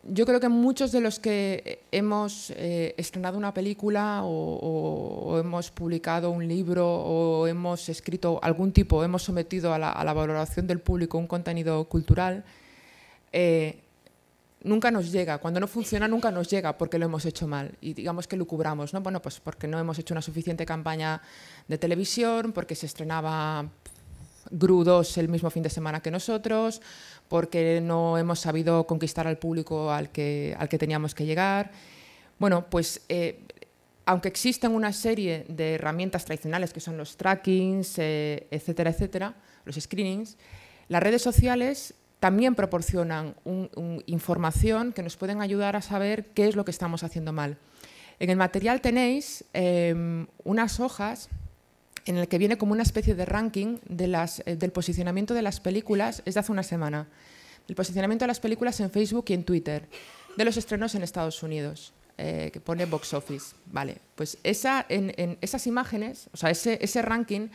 Yo creo que muchos de los que hemos estrenado una película o hemos publicado un libro o hemos escrito algún tipo, hemos sometido a la valoración del público un contenido cultural, nunca nos llega. Cuando no funciona, nunca nos llega porque lo hemos hecho mal. Y digamos que lucubramos, ¿no? Bueno, pues porque no hemos hecho una suficiente campaña de televisión, porque se estrenaba Gru 2 el mismo fin de semana que nosotros, porque no hemos sabido conquistar al público al que teníamos que llegar. Bueno, pues aunque existen una serie de herramientas tradicionales que son los trackings, etcétera, etcétera, los screenings, las redes sociales también proporcionan información que nos pueden ayudar a saber qué es lo que estamos haciendo mal. En el material tenéis unas hojas en el que viene como una especie de ranking del posicionamiento de las películas desde hace una semana. El posicionamiento de las películas en Facebook y en Twitter, de los estrenos en Estados Unidos, que pone Box Office. Vale, pues en esas imágenes, o sea, ese ranking,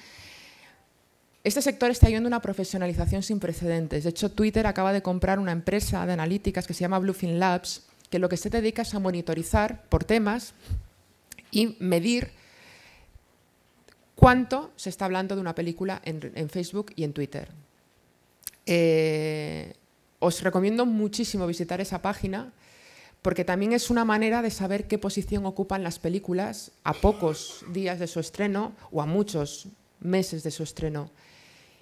este sector está yendo a una profesionalización sin precedentes. De hecho, Twitter acaba de comprar una empresa de analíticas que se llama Bluefin Labs, que lo que se dedica es a monitorizar por temas y medir cuánto se está hablando de una película en Facebook y en Twitter. Os recomiendo muchísimo visitar esa página porque también es una manera de saber qué posición ocupan las películas a pocos días de su estreno o a muchos meses de su estreno.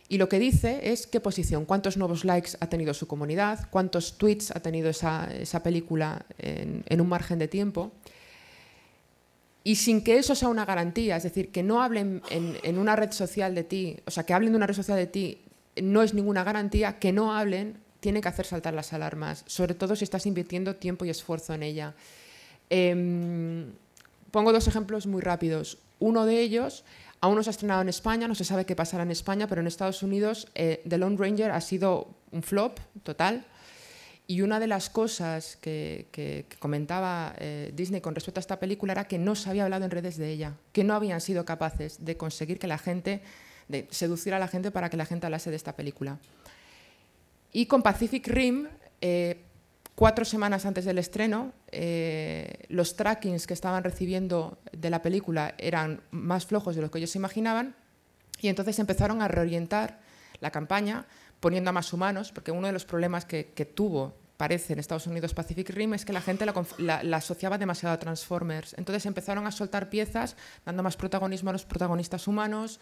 Y lo que dice es qué posición, cuántos nuevos likes ha tenido su comunidad, cuántos tweets ha tenido esa película en un margen de tiempo. Y sin que eso sea una garantía, es decir, que no hablen en una red social de ti, o sea, que hablen de una red social de ti no es ninguna garantía, que no hablen tiene que hacer saltar las alarmas, sobre todo si estás invirtiendo tiempo y esfuerzo en ella. Pongo dos ejemplos muy rápidos. Uno de ellos, aún no se ha estrenado en España, no se sabe qué pasará en España, pero en Estados Unidos The Lone Ranger ha sido un flop total. Y una de las cosas que comentaba Disney con respecto a esta película era que no se había hablado en redes de ella, que no habían sido capaces de conseguir que la gente, de seducir a la gente para que la gente hablase de esta película. Y con Pacific Rim, 4 semanas antes del estreno, los trackings que estaban recibiendo de la película eran más flojos de lo que ellos se imaginaban y entonces empezaron a reorientar la campaña poniendo a más humanos, porque uno de los problemas que tuvo, parece, en Estados Unidos Pacific Rim es que la gente la asociaba demasiado a Transformers. Entonces empezaron a soltar piezas, dando más protagonismo a los protagonistas humanos,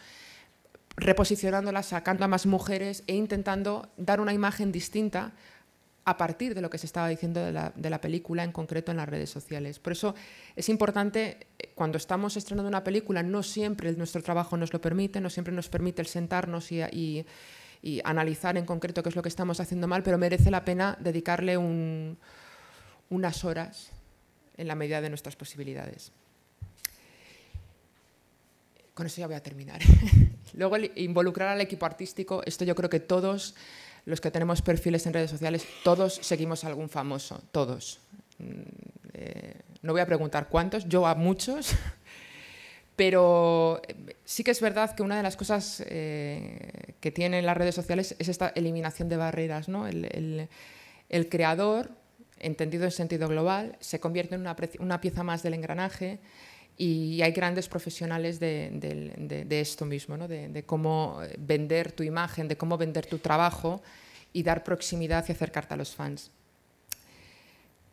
reposicionándolas, sacando a más mujeres e intentando dar una imagen distinta a partir de lo que se estaba diciendo de la película, en concreto en las redes sociales. Por eso es importante, cuando estamos estrenando una película, no siempre nuestro trabajo nos lo permite, no siempre nos permite el sentarnos y analizar en concreto qué es lo que estamos haciendo mal, pero merece la pena dedicarle unas horas en la medida de nuestras posibilidades. Con eso ya voy a terminar. Luego, involucrar al equipo artístico. Esto yo creo que todos los que tenemos perfiles en redes sociales, todos seguimos a algún famoso, todos. No voy a preguntar cuántos, yo a muchos. Pero sí que es verdad que una de las cosas que tienen las redes sociales es esta eliminación de barreras, ¿no? El creador, entendido en sentido global, se convierte en una pieza más del engranaje y hay grandes profesionales de esto mismo, ¿no? De cómo vender tu imagen, de cómo vender tu trabajo y dar proximidad y acercarte a los fans.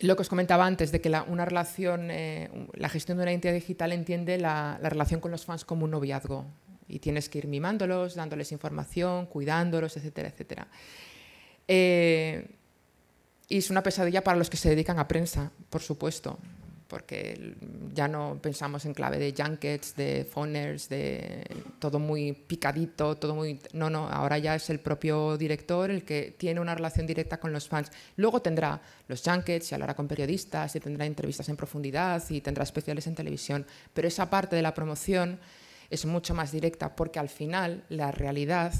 Lo que os comentaba antes, de que una relación, la gestión de una identidad digital entiende la relación con los fans como un noviazgo y tienes que ir mimándolos, dándoles información, cuidándolos, etcétera, etcétera. Y es una pesadilla para los que se dedican a prensa, por supuesto, porque ya no pensamos en clave de junkets, de phoners, de todo muy picadito, todo muy... No, ahora ya es el propio director el que tiene una relación directa con los fans. Luego tendrá los junkets y hablará con periodistas y tendrá entrevistas en profundidad y tendrá especiales en televisión, pero esa parte de la promoción es mucho más directa porque al final la realidad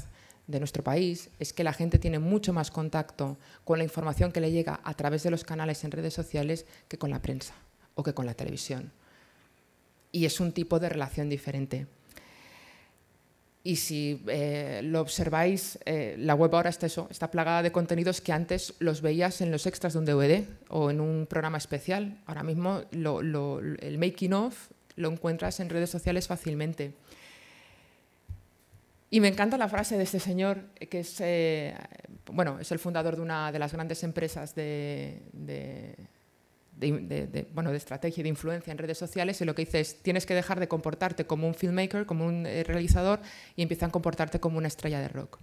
de nuestro país es que la gente tiene mucho más contacto con la información que le llega a través de los canales en redes sociales que con la prensa o que con la televisión. Y es un tipo de relación diferente. Y si lo observáis, la web ahora está plagada de contenidos que antes los veías en los extras de un DVD o en un programa especial. Ahora mismo el making of lo encuentras en redes sociales fácilmente. Y me encanta la frase de este señor, que es, bueno, es el fundador de una de las grandes empresas de estrategia y de influencia en redes sociales, y lo que dice es: tienes que dejar de comportarte como un filmmaker, como un realizador, y empieza a comportarte como una estrella de rock.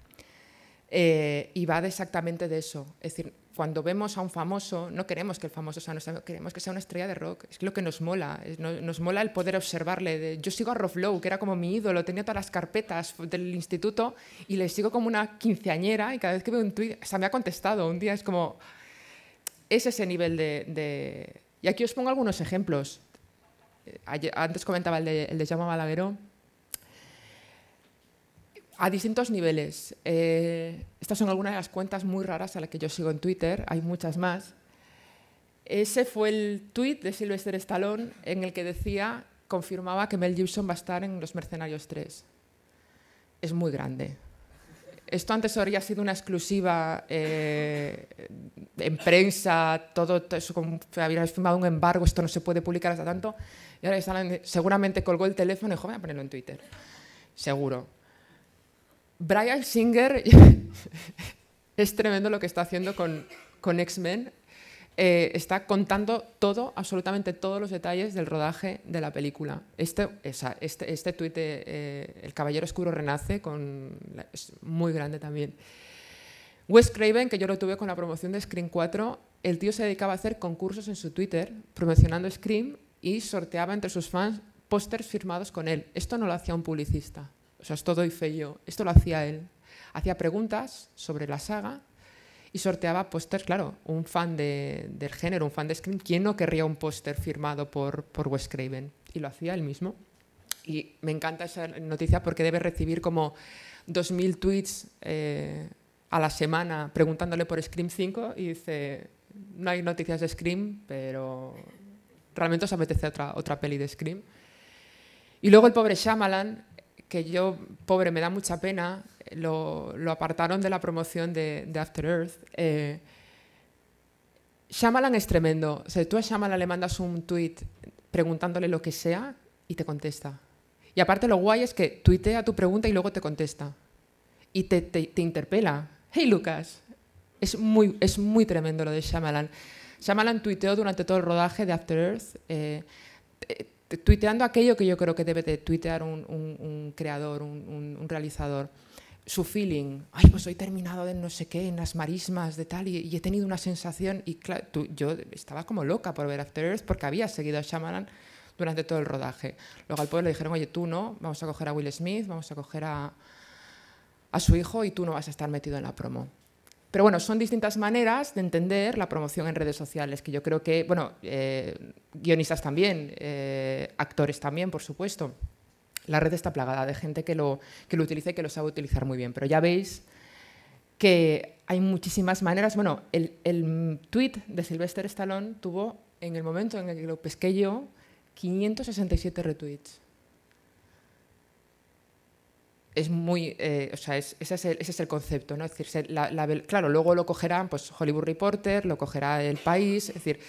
Y va exactamente de eso. Es decir, cuando vemos a un famoso, no queremos que el famoso sea nuestro, queremos que sea una estrella de rock. Es lo que nos mola. Nos mola el poder observarle. Yo sigo a Rob Lowe, que era como mi ídolo, tenía todas las carpetas del instituto y le sigo como una quinceañera, y cada vez que veo un tuit, o sea, me ha contestado. Un día es como... Es ese nivel de... Y aquí os pongo algunos ejemplos. Antes comentaba el de Jaume Balagueró. A distintos niveles. Estas son algunas de las cuentas muy raras a las que yo sigo en Twitter, hay muchas más. Ese fue el tuit de Sylvester Stallone en el que decía, confirmaba que Mel Gibson va a estar en Los Mercenarios 3. Es muy grande. Esto antes habría sido una exclusiva en prensa, todo eso, había firmado un embargo, esto no se puede publicar hasta tanto. Y ahora seguramente colgó el teléfono y dijo, voy a ponerlo en Twitter. Seguro. Bryan Singer es tremendo lo que está haciendo con X-Men. Está contando todo, absolutamente todos los detalles del rodaje de la película. Este tuit de El Caballero Oscuro Renace es muy grande también. Wes Craven, que yo lo tuve con la promoción de Scream 4, el tío se dedicaba a hacer concursos en su Twitter promocionando Scream y sorteaba entre sus fans pósters firmados con él. Esto no lo hacía un publicista. O sea, esto doy fe yo. Esto lo hacía él. Hacía preguntas sobre la saga y sorteaba pósters. Claro, un fan del género, un fan de Scream, ¿quién no querría un póster firmado por Wes Craven? Y lo hacía él mismo. Y me encanta esa noticia porque debe recibir como 2000 tweets a la semana preguntándole por Scream 5 y dice, no hay noticias de Scream, pero realmente os apetece otra peli de Scream. Y luego el pobre Shyamalan, que yo, pobre, me da mucha pena, lo apartaron de la promoción de After Earth. Shyamalan es tremendo. O sea, tú a Shyamalan le mandas un tweet preguntándole lo que sea y te contesta. Y aparte lo guay es que tuitea tu pregunta y luego te contesta. Y te interpela. Hey, Lucas. Es muy tremendo lo de Shyamalan. Shyamalan tuiteó durante todo el rodaje de After Earth, tuiteando aquello que yo creo que debe de tuitear un creador, un realizador. Su feeling. Ay, pues hoy he terminado de no sé qué, en las marismas de tal, y he tenido una sensación. Y claro, yo estaba como loca por ver After Earth porque había seguido a Shyamalan durante todo el rodaje. Luego al pueblo le dijeron, oye, tú no, vamos a coger a Will Smith, vamos a coger a su hijo y tú no vas a estar metido en la promo. Pero bueno, son distintas maneras de entender la promoción en redes sociales, que yo creo que, bueno, guionistas también, actores también, por supuesto. La red está plagada de gente que lo utiliza y que lo sabe utilizar muy bien. Pero ya veis que hay muchísimas maneras. Bueno, el tweet de Sylvester Stallone tuvo, en el momento en el que lo pesqué yo, 567 retweets. Es muy, o sea, ese es el concepto, ¿no? Es decir, claro, luego lo cogerán pues, Hollywood Reporter, lo cogerá El País, es decir,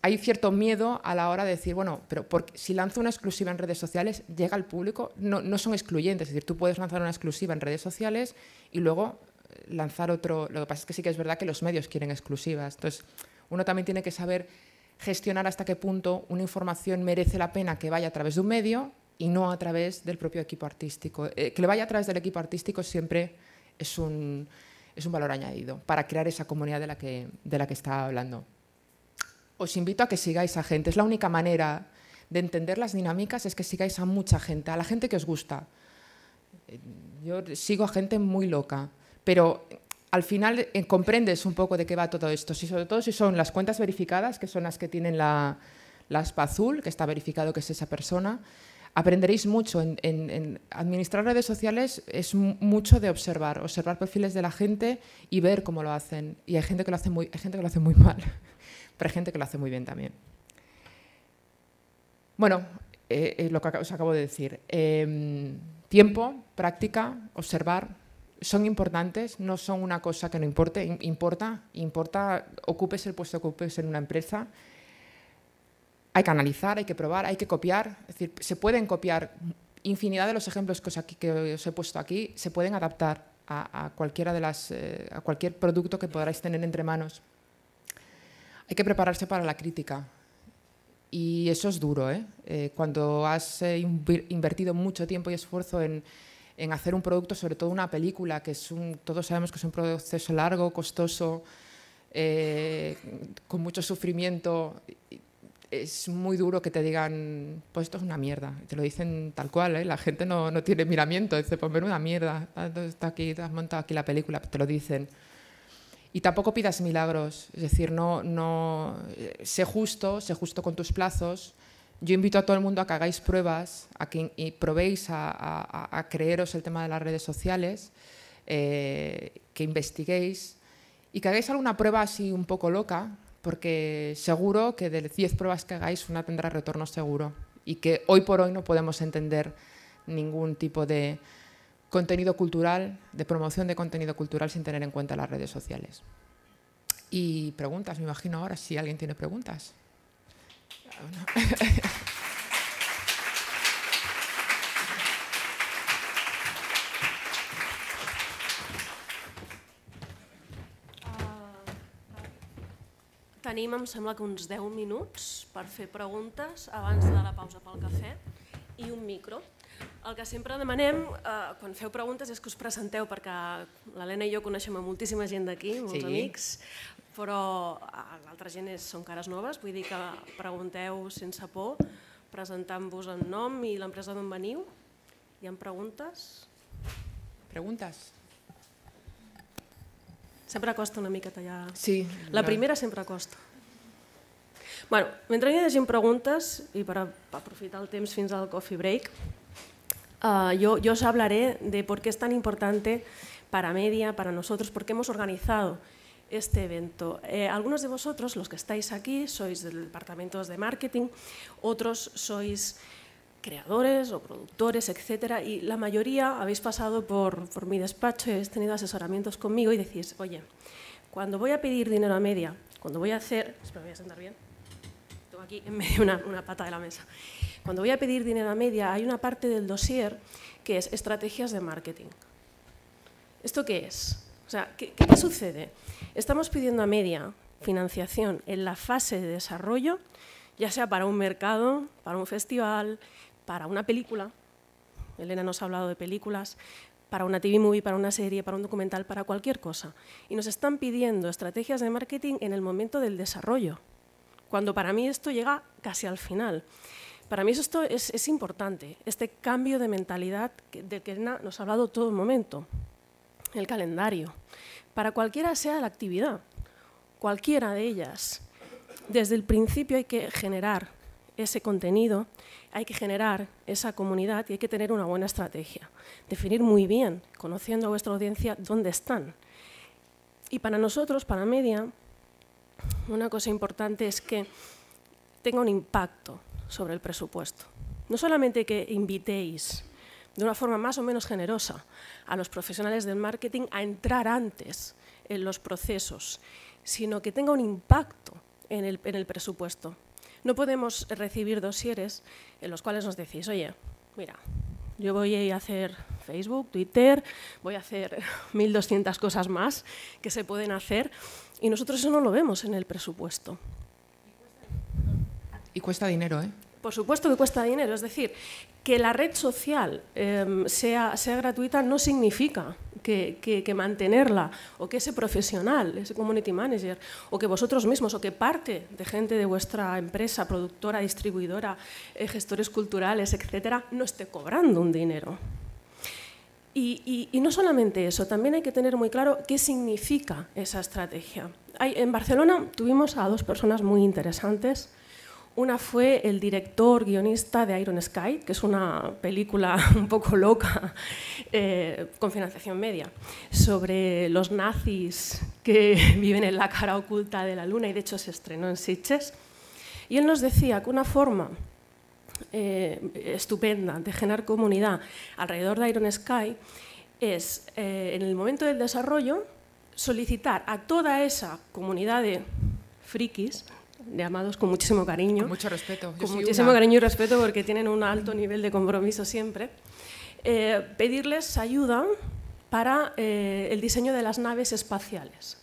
hay cierto miedo a la hora de decir, bueno, pero si lanzo una exclusiva en redes sociales, llega al público, no son excluyentes, es decir, tú puedes lanzar una exclusiva en redes sociales y luego lanzar otro, lo que pasa es que sí que es verdad que los medios quieren exclusivas, entonces uno también tiene que saber gestionar hasta qué punto una información merece la pena que vaya a través de un medio y no a través del propio equipo artístico. Que le vaya a través del equipo artístico siempre es un valor añadido para crear esa comunidad de la que estaba hablando. Os invito a que sigáis a gente. Es la única manera de entender las dinámicas, es que sigáis a mucha gente, a la gente que os gusta. Yo sigo a gente muy loca, pero al final comprendes un poco de qué va todo esto. Sobre todo si son las cuentas verificadas, que son las que tienen la aspa azul, que está verificado que es esa persona. Aprenderéis mucho. En administrar redes sociales es mucho de observar perfiles de la gente y ver cómo lo hacen. Y hay gente que lo hace muy mal, pero hay gente que lo hace muy bien también. Bueno, lo que os acabo de decir. Tiempo, práctica, observar, son importantes, no son una cosa que no importe. Importa, ocupes el puesto que ocupes en una empresa. Hay que analizar, hay que probar, hay que copiar. Es decir, se pueden copiar infinidad de los ejemplos que os he puesto aquí se pueden adaptar a cualquier producto que podráis tener entre manos. Hay que prepararse para la crítica. Y eso es duro, ¿eh? Cuando has invertido mucho tiempo y esfuerzo en hacer un producto, sobre todo una película, que todos sabemos que es un proceso largo, costoso, con mucho sufrimiento, es muy duro que te digan, pues esto es una mierda. Te lo dicen tal cual, ¿eh? La gente no tiene miramiento, dice, pues menuda mierda, está aquí, te has montado aquí la película, te lo dicen. Y tampoco pidas milagros, es decir, sé justo con tus plazos. Yo invito a todo el mundo a que hagáis pruebas, a que probéis a creeros el tema de las redes sociales, que investiguéis y que hagáis alguna prueba así un poco loca, porque seguro que de 10 pruebas que hagáis, una tendrá retorno seguro y que hoy por hoy no podemos entender ningún tipo de contenido cultural, de promoción de contenido cultural sin tener en cuenta las redes sociales. Y preguntas, me imagino ahora si alguien tiene preguntas. Tenim, em sembla que uns 10 minuts per fer preguntes abans de la pausa pel cafè i un micro. El que sempre demanem quan feu preguntes és que us presenteu, perquè l'Helena i jo coneixem a moltíssima gent d'aquí, molts amics, però l'altra gent són cares noves, vull dir que pregunteu sense por, presentant-vos en nom i l'empresa d'on veniu. Hi ha preguntes? Preguntes? Sempre costa una miqueta ja. Sí. La primera sempre costa. Bueno, mentre hi hagi preguntes, i per aprofitar el temps fins al coffee break, yo os hablaré de por qué es tan importante para Media, para nosotros, por qué hemos organizado este evento. Algunos de vosotros, los que estáis aquí, sois del departamento de marketing, otros sois creadores o productores, etcétera, y la mayoría habéis pasado por mi despacho y habéis tenido asesoramientos conmigo y decís, oye, cuando voy a pedir dinero a Media, cuando voy a hacer... Espera, voy a sentar bien. Tengo aquí en medio una pata de la mesa. Cuando voy a pedir dinero a Media hay una parte del dossier que es estrategias de marketing. ¿Esto qué es? O sea, ¿qué sucede? Estamos pidiendo a Media financiación en la fase de desarrollo, ya sea para un mercado, para un festival, para una película, Elena nos ha hablado de películas, para una TV movie, para una serie, para un documental, para cualquier cosa. Y nos están pidiendo estrategias de marketing en el momento del desarrollo, cuando para mí esto llega casi al final. Para mí esto es importante, este cambio de mentalidad del que Elena nos ha hablado todo el momento, el calendario, para cualquiera sea la actividad, cualquiera de ellas. Desde el principio hay que generar ese contenido, hay que generar esa comunidad y hay que tener una buena estrategia. Definir muy bien, conociendo a vuestra audiencia, dónde están. Y para nosotros, para Media, una cosa importante es que tenga un impacto sobre el presupuesto. No solamente que invitéis de una forma más o menos generosa a los profesionales del marketing a entrar antes en los procesos, sino que tenga un impacto en el presupuesto. No podemos recibir dosieres en los cuales nos decís, oye, mira, yo voy a hacer Facebook, Twitter, voy a hacer 1200 cosas más que se pueden hacer y nosotros eso no lo vemos en el presupuesto. Y cuesta dinero, ¿eh? Por supuesto que cuesta dinero, es decir, que la red social sea gratuita no significa que mantenerla o que ese profesional, ese community manager o que vosotros mismos o que parte de gente de vuestra empresa, productora, distribuidora, gestores culturales, etcétera, no esté cobrando un dinero. Y no solamente eso, también hay que tener muy claro qué significa esa estrategia. En Barcelona tuvimos a dos personas muy interesantes. Una fue el director guionista de Iron Sky, que es una película un poco loca con financiación Media, sobre los nazis que viven en la cara oculta de la luna y de hecho se estrenó en Sitges. Y él nos decía que una forma estupenda de generar comunidad alrededor de Iron Sky es, en el momento del desarrollo, solicitar a toda esa comunidad de frikis, llamados con muchísimo cariño. Con mucho respeto. Con muchísimo cariño y respeto porque tienen un alto nivel de compromiso siempre. Pedirles ayuda para el diseño de las naves espaciales.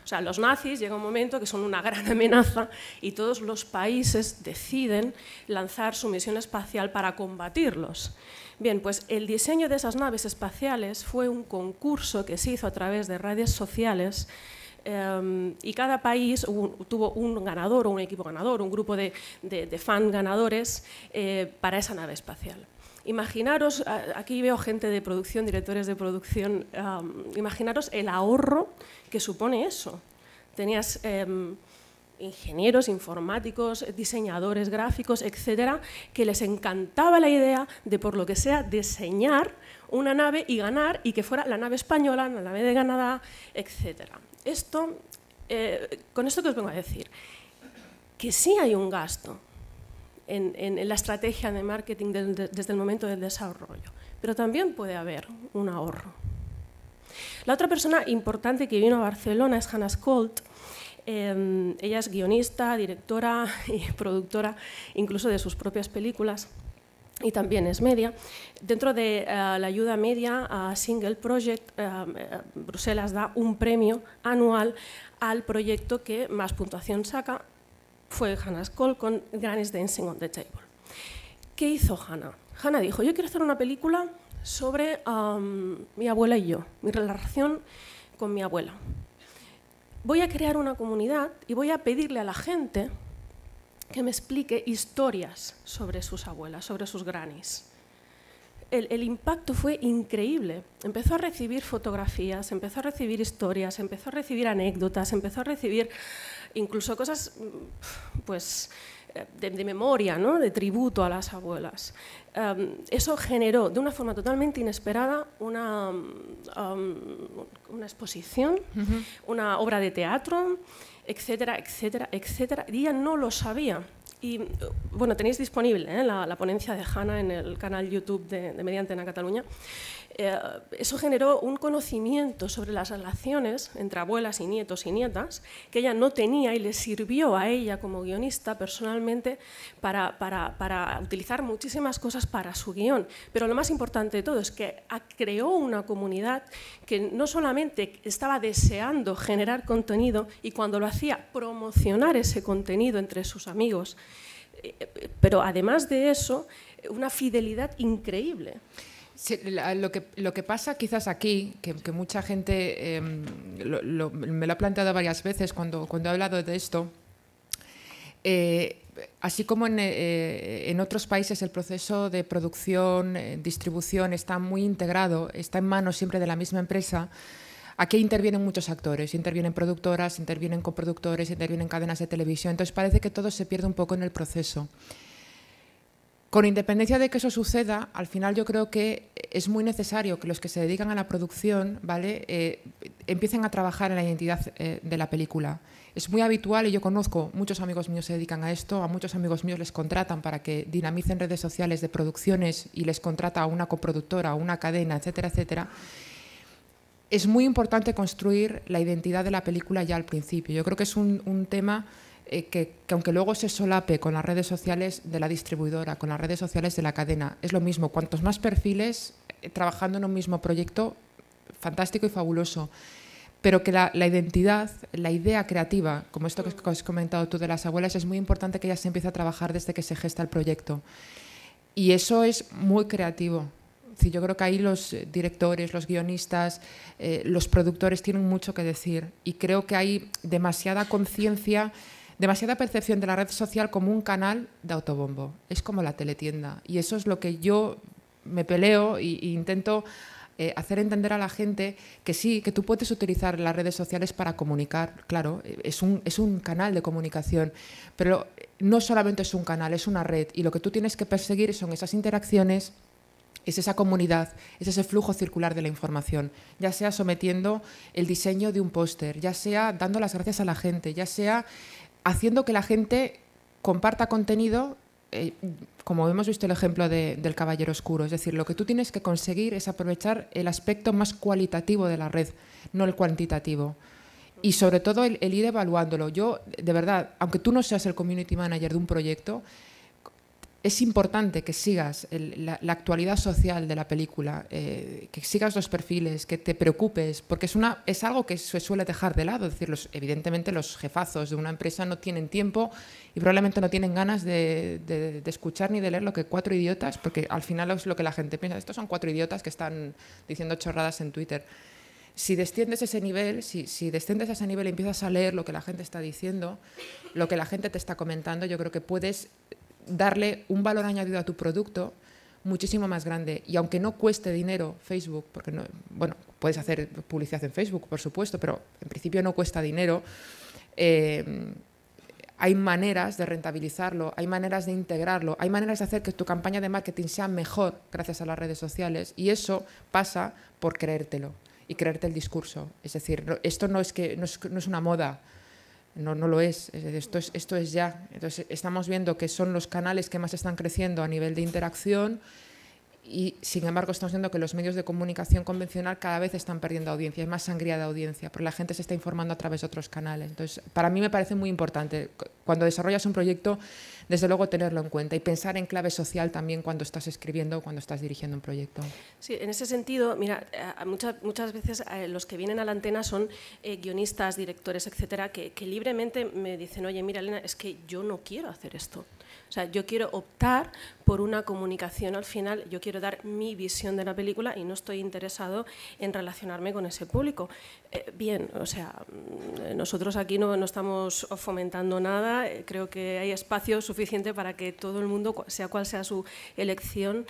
O sea, los nazis llega un momento que son una gran amenaza y todos los países deciden lanzar su misión espacial para combatirlos. Bien, pues el diseño de esas naves espaciales fue un concurso que se hizo a través de redes sociales y cada país tuvo un ganador o un equipo ganador, un grupo de fan ganadores para esa nave espacial. Imaginaros, aquí veo gente de producción, directores de producción, imaginaros el ahorro que supone eso. Tenías ingenieros, informáticos, diseñadores gráficos, etcétera, que les encantaba la idea de, por lo que sea, diseñar una nave y ganar, y que fuera la nave española, la nave de Canadá, etcétera. Esto, con esto que os vengo a decir, que sí hay un gasto en la estrategia de marketing desde el momento del desarrollo, pero también puede haber un ahorro. La otra persona importante que vino a Barcelona es Hannah Skolt. Ella es guionista, directora y productora incluso de sus propias películas y también es media. Dentro de la ayuda media a Single Project, Bruselas da un premio anual al proyecto que más puntuación saca. Fue Hannah Skolt con Granny's Dancing on the Table. ¿Qué hizo Hannah? Hannah dijo, yo quiero hacer una película sobre mi abuela y yo, mi relación con mi abuela. Voy a crear una comunidad y voy a pedirle a la gente que me explique historias sobre sus abuelas, sobre sus grannies. El impacto fue increíble. Empezó a recibir fotografías, empezó a recibir historias, empezó a recibir anécdotas, empezó a recibir incluso cosas pues, de memoria, ¿no? De tributo a las abuelas. Eso generó de una forma totalmente inesperada una exposición, una obra de teatro, etcétera, etcétera, etcétera. Y ella no lo sabía. Y bueno, tenéis disponible la ponencia de Hannah en el canal YouTube de Media Antena Cataluña. Eso generó un conocimiento sobre las relaciones entre abuelas y nietos y nietas que ella no tenía y le sirvió a ella como guionista personalmente para utilizar muchísimas cosas para su guión. Pero lo más importante de todo es que creó una comunidad que no solamente estaba deseando generar contenido y cuando lo hacía promocionar ese contenido entre sus amigos, pero además de eso, una fidelidad increíble. Sí, lo que pasa quizás aquí, que mucha gente me lo ha planteado varias veces cuando he hablado de esto, así como en otros países el proceso de producción, distribución está muy integrado, está en manos siempre de la misma empresa, aquí intervienen muchos actores, intervienen productoras, intervienen coproductores, intervienen cadenas de televisión, entonces parece que todo se pierde un poco en el proceso. Con independencia de que eso suceda, al final yo creo que es muy necesario que los que se dedican a la producción, ¿vale? Empiecen a trabajar en la identidad de la película. Es muy habitual, y yo conozco, muchos amigos míos se dedican a esto, a muchos amigos míos les contratan para que dinamicen redes sociales de producciones y les contrata a una coproductora, a una cadena, etcétera, etcétera. Es muy importante construir la identidad de la película ya al principio. Yo creo que es un tema que aunque luego se solape con las redes sociales de la distribuidora, con las redes sociales de la cadena, es lo mismo. Cuantos más perfiles trabajando en un mismo proyecto, fantástico y fabuloso. Pero que la identidad, la idea creativa, como esto que has comentado tú de las abuelas, es muy importante que ya se empiece a trabajar desde que se gesta el proyecto. Y eso es muy creativo. Yo creo que ahí los directores, los guionistas, los productores tienen mucho que decir. Y creo que hay demasiada conciencia, demasiada percepción de la red social como un canal de autobombo. Es como la teletienda. Y eso es lo que yo me peleo e intento hacer entender a la gente que sí, que tú puedes utilizar las redes sociales para comunicar. Claro, es un canal de comunicación, pero no solamente es un canal, es una red. Y lo que tú tienes que perseguir son esas interacciones, es esa comunidad, es ese flujo circular de la información, ya sea sometiendo el diseño de un póster, ya sea dando las gracias a la gente, ya sea haciendo que la gente comparta contenido, como hemos visto el ejemplo del Caballero Oscuro. Es decir, lo que tú tienes que conseguir es aprovechar el aspecto más cualitativo de la red, no el cuantitativo. Y sobre todo el ir evaluándolo. Yo, de verdad, aunque tú no seas el community manager de un proyecto, es importante que sigas la actualidad social de la película, que sigas los perfiles, que te preocupes, porque es algo que se suele dejar de lado. Es decir, evidentemente los jefazos de una empresa no tienen tiempo y probablemente no tienen ganas de escuchar ni de leer lo que 4 idiotas, porque al final es lo que la gente piensa. Estos son 4 idiotas que están diciendo chorradas en Twitter. Si desciendes ese nivel, si desciendes a ese nivel y empiezas a leer lo que la gente está diciendo, lo que la gente te está comentando, yo creo que puedes darle un valor añadido a tu producto muchísimo más grande. Y aunque no cueste dinero Facebook, porque no, bueno, puedes hacer publicidad en Facebook, por supuesto, pero en principio no cuesta dinero, hay maneras de rentabilizarlo, hay maneras de integrarlo, hay maneras de hacer que tu campaña de marketing sea mejor gracias a las redes sociales, y eso pasa por creértelo y creerte el discurso. Es decir, esto no es una moda, no lo es. Esto es ya. Entonces, estamos viendo que son los canales que más están creciendo a nivel de interacción y, sin embargo, estamos viendo que los medios de comunicación convencional cada vez están perdiendo audiencia, es más sangría de audiencia, porque la gente se está informando a través de otros canales. Entonces, para mí me parece muy importante, cuando desarrollas un proyecto, desde luego tenerlo en cuenta y pensar en clave social también cuando estás escribiendo o cuando estás dirigiendo un proyecto. Sí, en ese sentido, mira, muchas veces los que vienen a la antena son guionistas, directores, etcétera, que libremente me dicen, oye, mira, Elena, es que yo no quiero hacer esto. O sea, yo quiero optar por una comunicación al final, yo quiero dar mi visión de la película y no estoy interesado en relacionarme con ese público. Bien, o sea, nosotros aquí no estamos fomentando nada, creo que hay espacio suficiente para que todo el mundo, sea cual sea su elección,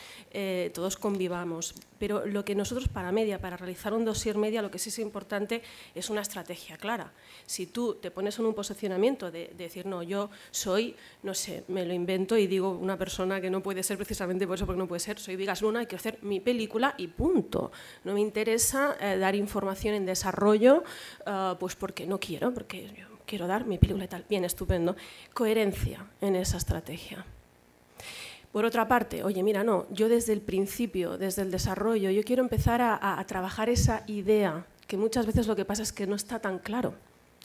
todos convivamos. Pero lo que nosotros para realizar un dossier media, lo que sí es importante es una estrategia clara. Si tú te pones en un posicionamiento de decir, no, yo soy, no sé, me lo invento y digo una persona que no puede ser precisamente por eso, porque no puede ser, soy Vigas Luna y quiero hacer mi película y punto. No me interesa dar información en desarrollo, pues porque no quiero, porque yo quiero dar mi película y tal. Bien, estupendo. Coherencia en esa estrategia. Por otra parte, oye, mira, no, yo desde el principio, desde el desarrollo, yo quiero empezar a trabajar esa idea, que muchas veces lo que pasa es que no está tan claro,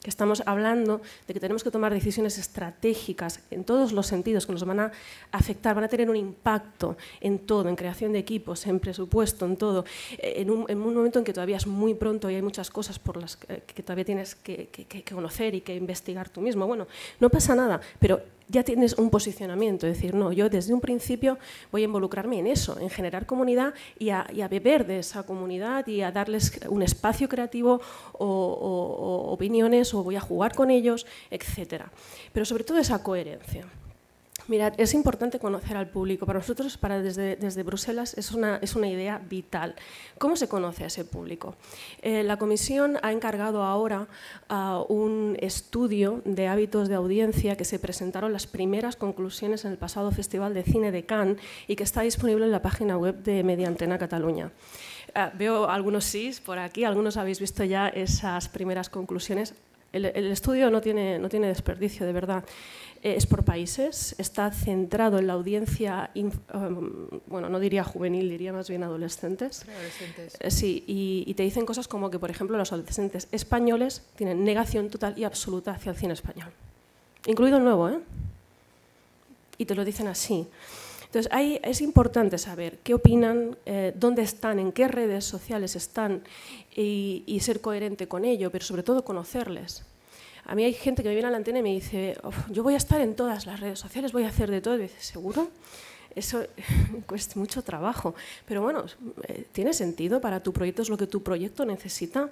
que estamos hablando de que tenemos que tomar decisiones estratégicas en todos los sentidos que nos van a afectar, van a tener un impacto en todo, en creación de equipos, en presupuesto, en todo, en un momento en que todavía es muy pronto y hay muchas cosas por las que todavía tienes que conocer y que investigar tú mismo. Bueno, no pasa nada, pero ya tienes un posicionamiento, es decir, no, yo desde un principio voy a involucrarme en eso, en generar comunidad y a beber de esa comunidad y a darles un espacio creativo o opiniones, o voy a jugar con ellos, etcétera. Pero sobre todo esa coherencia. Mirad, es importante conocer al público. Para nosotros, desde Bruselas, es una idea vital. ¿Cómo se conoce a ese público? La Comisión ha encargado ahora un estudio de hábitos de audiencia que se presentaron las primeras conclusiones en el pasado Festival de Cine de Cannes y que está disponible en la página web de Media Antena Cataluña. Veo algunos sís por aquí, algunos habéis visto ya esas primeras conclusiones. El estudio no tiene desperdicio, de verdad. Es por países, está centrado en la audiencia, bueno, no diría juvenil, diría más bien adolescentes. Sí, y te dicen cosas como que, por ejemplo, los adolescentes españoles tienen negación total y absoluta hacia el cine español. Incluido el nuevo, ¿eh? Y te lo dicen así. Entonces, es importante saber qué opinan, dónde están, en qué redes sociales están y ser coherente con ello, pero sobre todo conocerles. A mí hay gente que me viene a la antena y me dice, yo voy a estar en todas las redes sociales, voy a hacer de todo. Y me dice, ¿seguro? Eso cuesta mucho trabajo. Pero bueno, ¿tiene sentido para tu proyecto? ¿Es lo que tu proyecto necesita?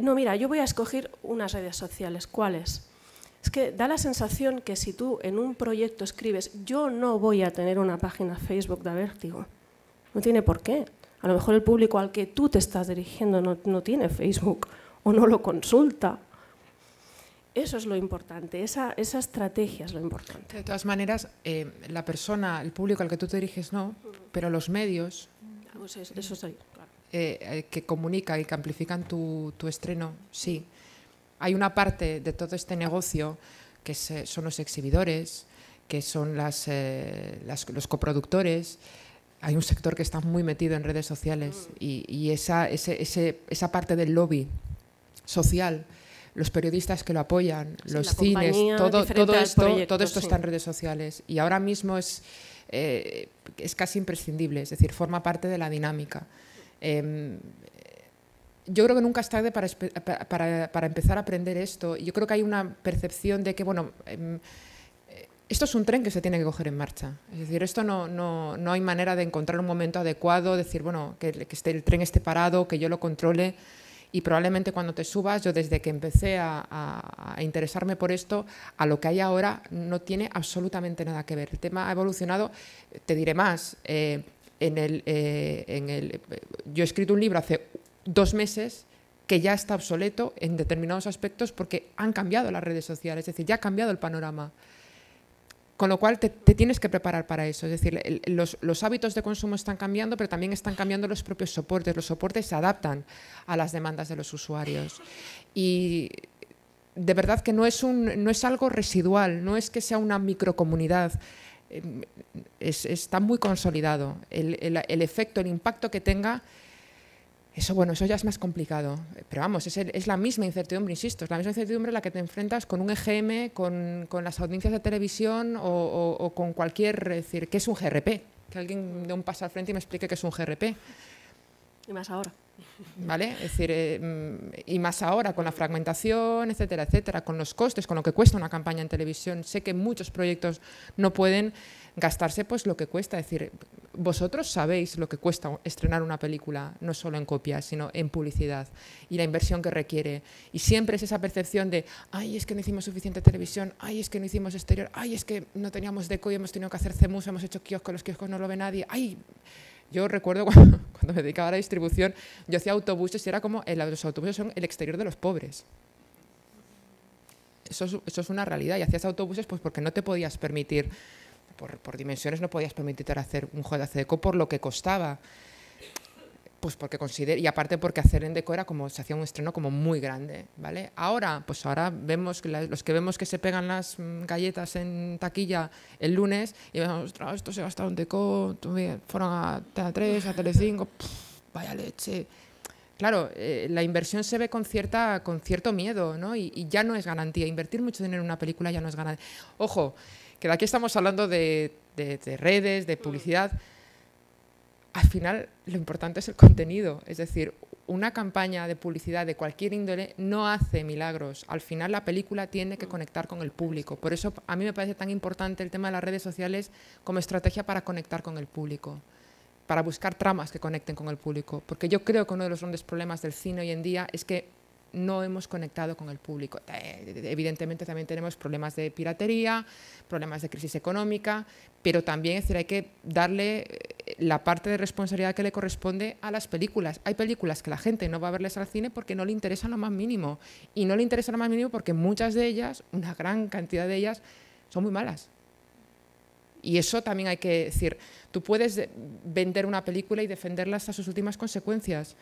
No, mira, yo voy a escoger unas redes sociales. ¿Cuáles? Es que da la sensación que si tú en un proyecto escribes, yo no voy a tener una página Facebook de Vértigo. No tiene por qué. A lo mejor el público al que tú te estás dirigiendo no tiene Facebook o no lo consulta. Eso es lo importante, esa estrategia es lo importante. De todas maneras, la persona, el público al que tú te diriges no, pero los medios pues eso sí, claro. Que comunican y que amplifican tu estreno, sí. Hay una parte de todo este negocio que son los exhibidores, que son los coproductores. Hay un sector que está muy metido en redes sociales y esa parte del lobby social, los periodistas que lo apoyan, sí, los cines, todo esto está en redes sociales y ahora mismo es casi imprescindible, es decir, forma parte de la dinámica. Yo creo que nunca es tarde para empezar a aprender esto. Yo creo que hay una percepción de que, bueno, esto es un tren que se tiene que coger en marcha. Es decir, esto no hay manera de encontrar un momento adecuado, decir, bueno, que el tren esté parado, que yo lo controle. Y probablemente cuando te subas, yo desde que empecé a interesarme por esto, a lo que hay ahora no tiene absolutamente nada que ver. El tema ha evolucionado, te diré más. Yo he escrito un libro hace 2 meses que ya está obsoleto en determinados aspectos porque han cambiado las redes sociales, es decir, ya ha cambiado el panorama. Con lo cual te tienes que preparar para eso. Es decir, los hábitos de consumo están cambiando, pero también están cambiando los propios soportes. Los soportes se adaptan a las demandas de los usuarios. Y de verdad que no es algo residual, no es que sea una microcomunidad. Está muy consolidado. El efecto, el impacto que tenga, eso ya es más complicado, pero vamos, es la misma incertidumbre, insisto, es la misma incertidumbre a la que te enfrentas con un EGM, con las audiencias de televisión o con cualquier, es decir, ¿qué es un GRP? Que alguien dé un paso al frente y me explique qué es un GRP. Y más ahora. ¿Vale? Es decir, y más ahora con la fragmentación, etcétera, etcétera, con los costes, con lo que cuesta una campaña en televisión. Sé que muchos proyectos no pueden gastarse pues lo que cuesta. Es decir, vosotros sabéis lo que cuesta estrenar una película, no solo en copias, sino en publicidad y la inversión que requiere. Y siempre es esa percepción de, ay, es que no hicimos suficiente televisión, ay, es que no hicimos exterior, ay, es que no teníamos deco y hemos tenido que hacer CEMUS, hemos hecho kioscos, los kioscos no lo ve nadie, ay. Yo recuerdo cuando me dedicaba a la distribución, yo hacía autobuses y era como, los autobuses son el exterior de los pobres. Eso es una realidad. Y hacías autobuses pues porque no te podías permitir, por dimensiones no podías permitirte hacer un JCDeco por lo que costaba. Pues porque y aparte porque hacer en deco era como, se hacía un estreno como muy grande, ¿vale? Ahora vemos que los que vemos que se pegan las galletas en taquilla el lunes y vemos, ostras, esto se ha gastado en deco, fueron a Tele3, a Telecinco, vaya leche. Claro, la inversión se ve con cierto miedo, ¿no? Y ya no es garantía. Invertir mucho dinero en una película ya no es garantía. Ojo, que de aquí estamos hablando de redes, de publicidad. Al final lo importante es el contenido, es decir, una campaña de publicidad de cualquier índole no hace milagros. Al final la película tiene que conectar con el público. Por eso a mí me parece tan importante el tema de las redes sociales como estrategia para conectar con el público, para buscar tramas que conecten con el público. Porque yo creo que uno de los grandes problemas del cine hoy en día es que no hemos conectado con el público. Evidentemente también tenemos problemas de piratería, problemas de crisis económica, pero también es decir, hay que darle la parte de responsabilidad que le corresponde a las películas. Hay películas que la gente no va a verles al cine porque no le interesa lo más mínimo. Y no le interesa lo más mínimo porque muchas de ellas, una gran cantidad de ellas, son muy malas. Y eso también hay que decir, tú puedes vender una película y defenderla hasta sus últimas consecuencias.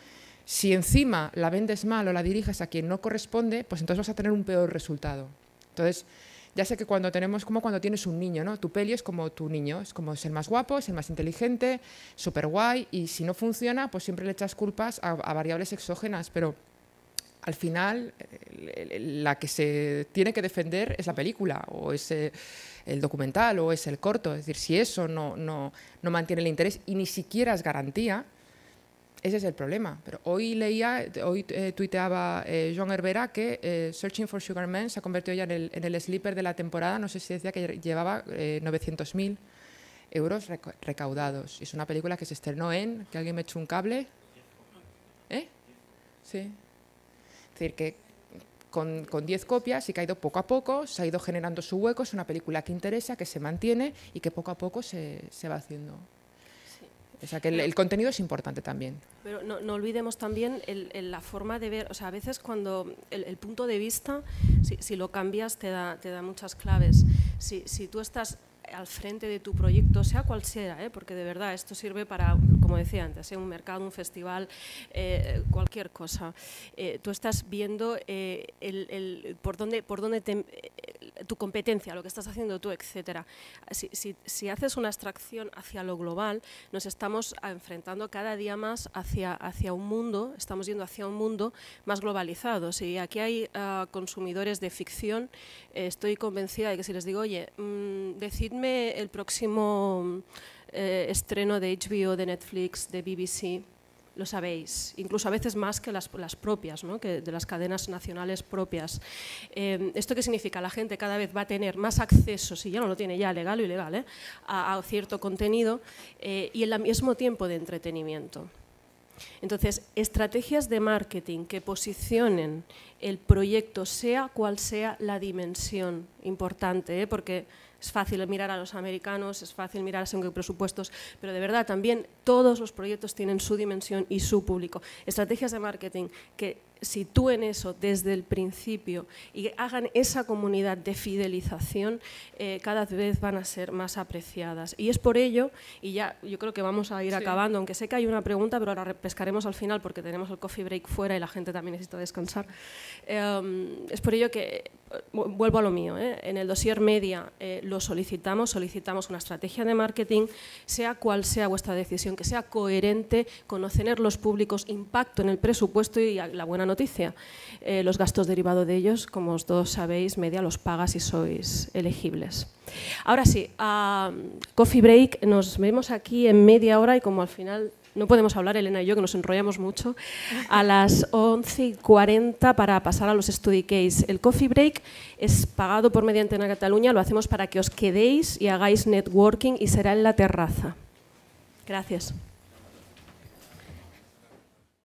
Si encima la vendes mal o la diriges a quien no corresponde, pues entonces vas a tener un peor resultado. Entonces, ya sé que cuando tienes un niño, ¿no? Tu peli es como tu niño, es como el más guapo, es el más inteligente, súper guay, y si no funciona, pues siempre le echas culpas a variables exógenas, pero al final la que se tiene que defender es la película, o es el documental, o es el corto. Es decir, si eso no mantiene el interés y ni siquiera es garantía, ese es el problema. Pero hoy tuiteaba Joan Herrera que Searching for Sugar Man se ha convertido ya en el sleeper de la temporada. No sé si decía que llevaba 900.000 euros recaudados. Es una película que se estrenó que alguien me echó un cable. Sí. Es decir, que con 10 copias y que ha ido poco a poco, se ha ido generando su hueco. Es una película que interesa, que se mantiene y que poco a poco se va haciendo. O sea, que el contenido es importante también. Pero no olvidemos también la forma de ver, o sea, a veces cuando el punto de vista, si lo cambias, te da muchas claves. Si tú estás al frente de tu proyecto, sea cual sea, porque de verdad esto sirve para, como decía antes, un mercado, un festival, cualquier cosa. Tú estás viendo por dónde tu competencia, lo que estás haciendo tú, etcétera. Si haces una abstracción hacia lo global, nos estamos enfrentando cada día más hacia un mundo, estamos yendo hacia un mundo más globalizado. Si aquí hay consumidores de ficción, estoy convencida de que si les digo, oye, decidme el próximo estreno de HBO, de Netflix, de BBC, lo sabéis, incluso a veces más que las propias, ¿no? Que de las cadenas nacionales propias. ¿Esto qué significa? La gente cada vez va a tener más acceso, si ya no lo tiene ya legal o ilegal, a cierto contenido y al mismo tiempo de entretenimiento. Entonces, estrategias de marketing que posicionen el proyecto, sea cual sea la dimensión importante, porque es fácil mirar a los americanos, es fácil mirar según qué presupuestos, pero de verdad también todos los proyectos tienen su dimensión y su público. Estrategias de marketing que sitúen eso desde el principio y hagan esa comunidad de fidelización, cada vez van a ser más apreciadas. Y es por ello, y ya yo creo que vamos a ir acabando, aunque sé que hay una pregunta, pero la repescaremos al final porque tenemos el coffee break fuera y la gente también necesita descansar. Es por ello que vuelvo a lo mío, en el dossier media lo solicitamos una estrategia de marketing, sea cual sea vuestra decisión, que sea coherente con obtener los públicos, impacto en el presupuesto y la buena noticia. Los gastos derivados de ellos, como todos sabéis, media los paga si sois elegibles. Ahora sí, coffee break, nos vemos aquí en media hora y como al final no podemos hablar, Elena y yo, que nos enrollamos mucho, a las 11:40 para pasar a los study case. El coffee break es pagado por Mediantena Cataluña, lo hacemos para que os quedéis y hagáis networking y será en la terraza. Gracias.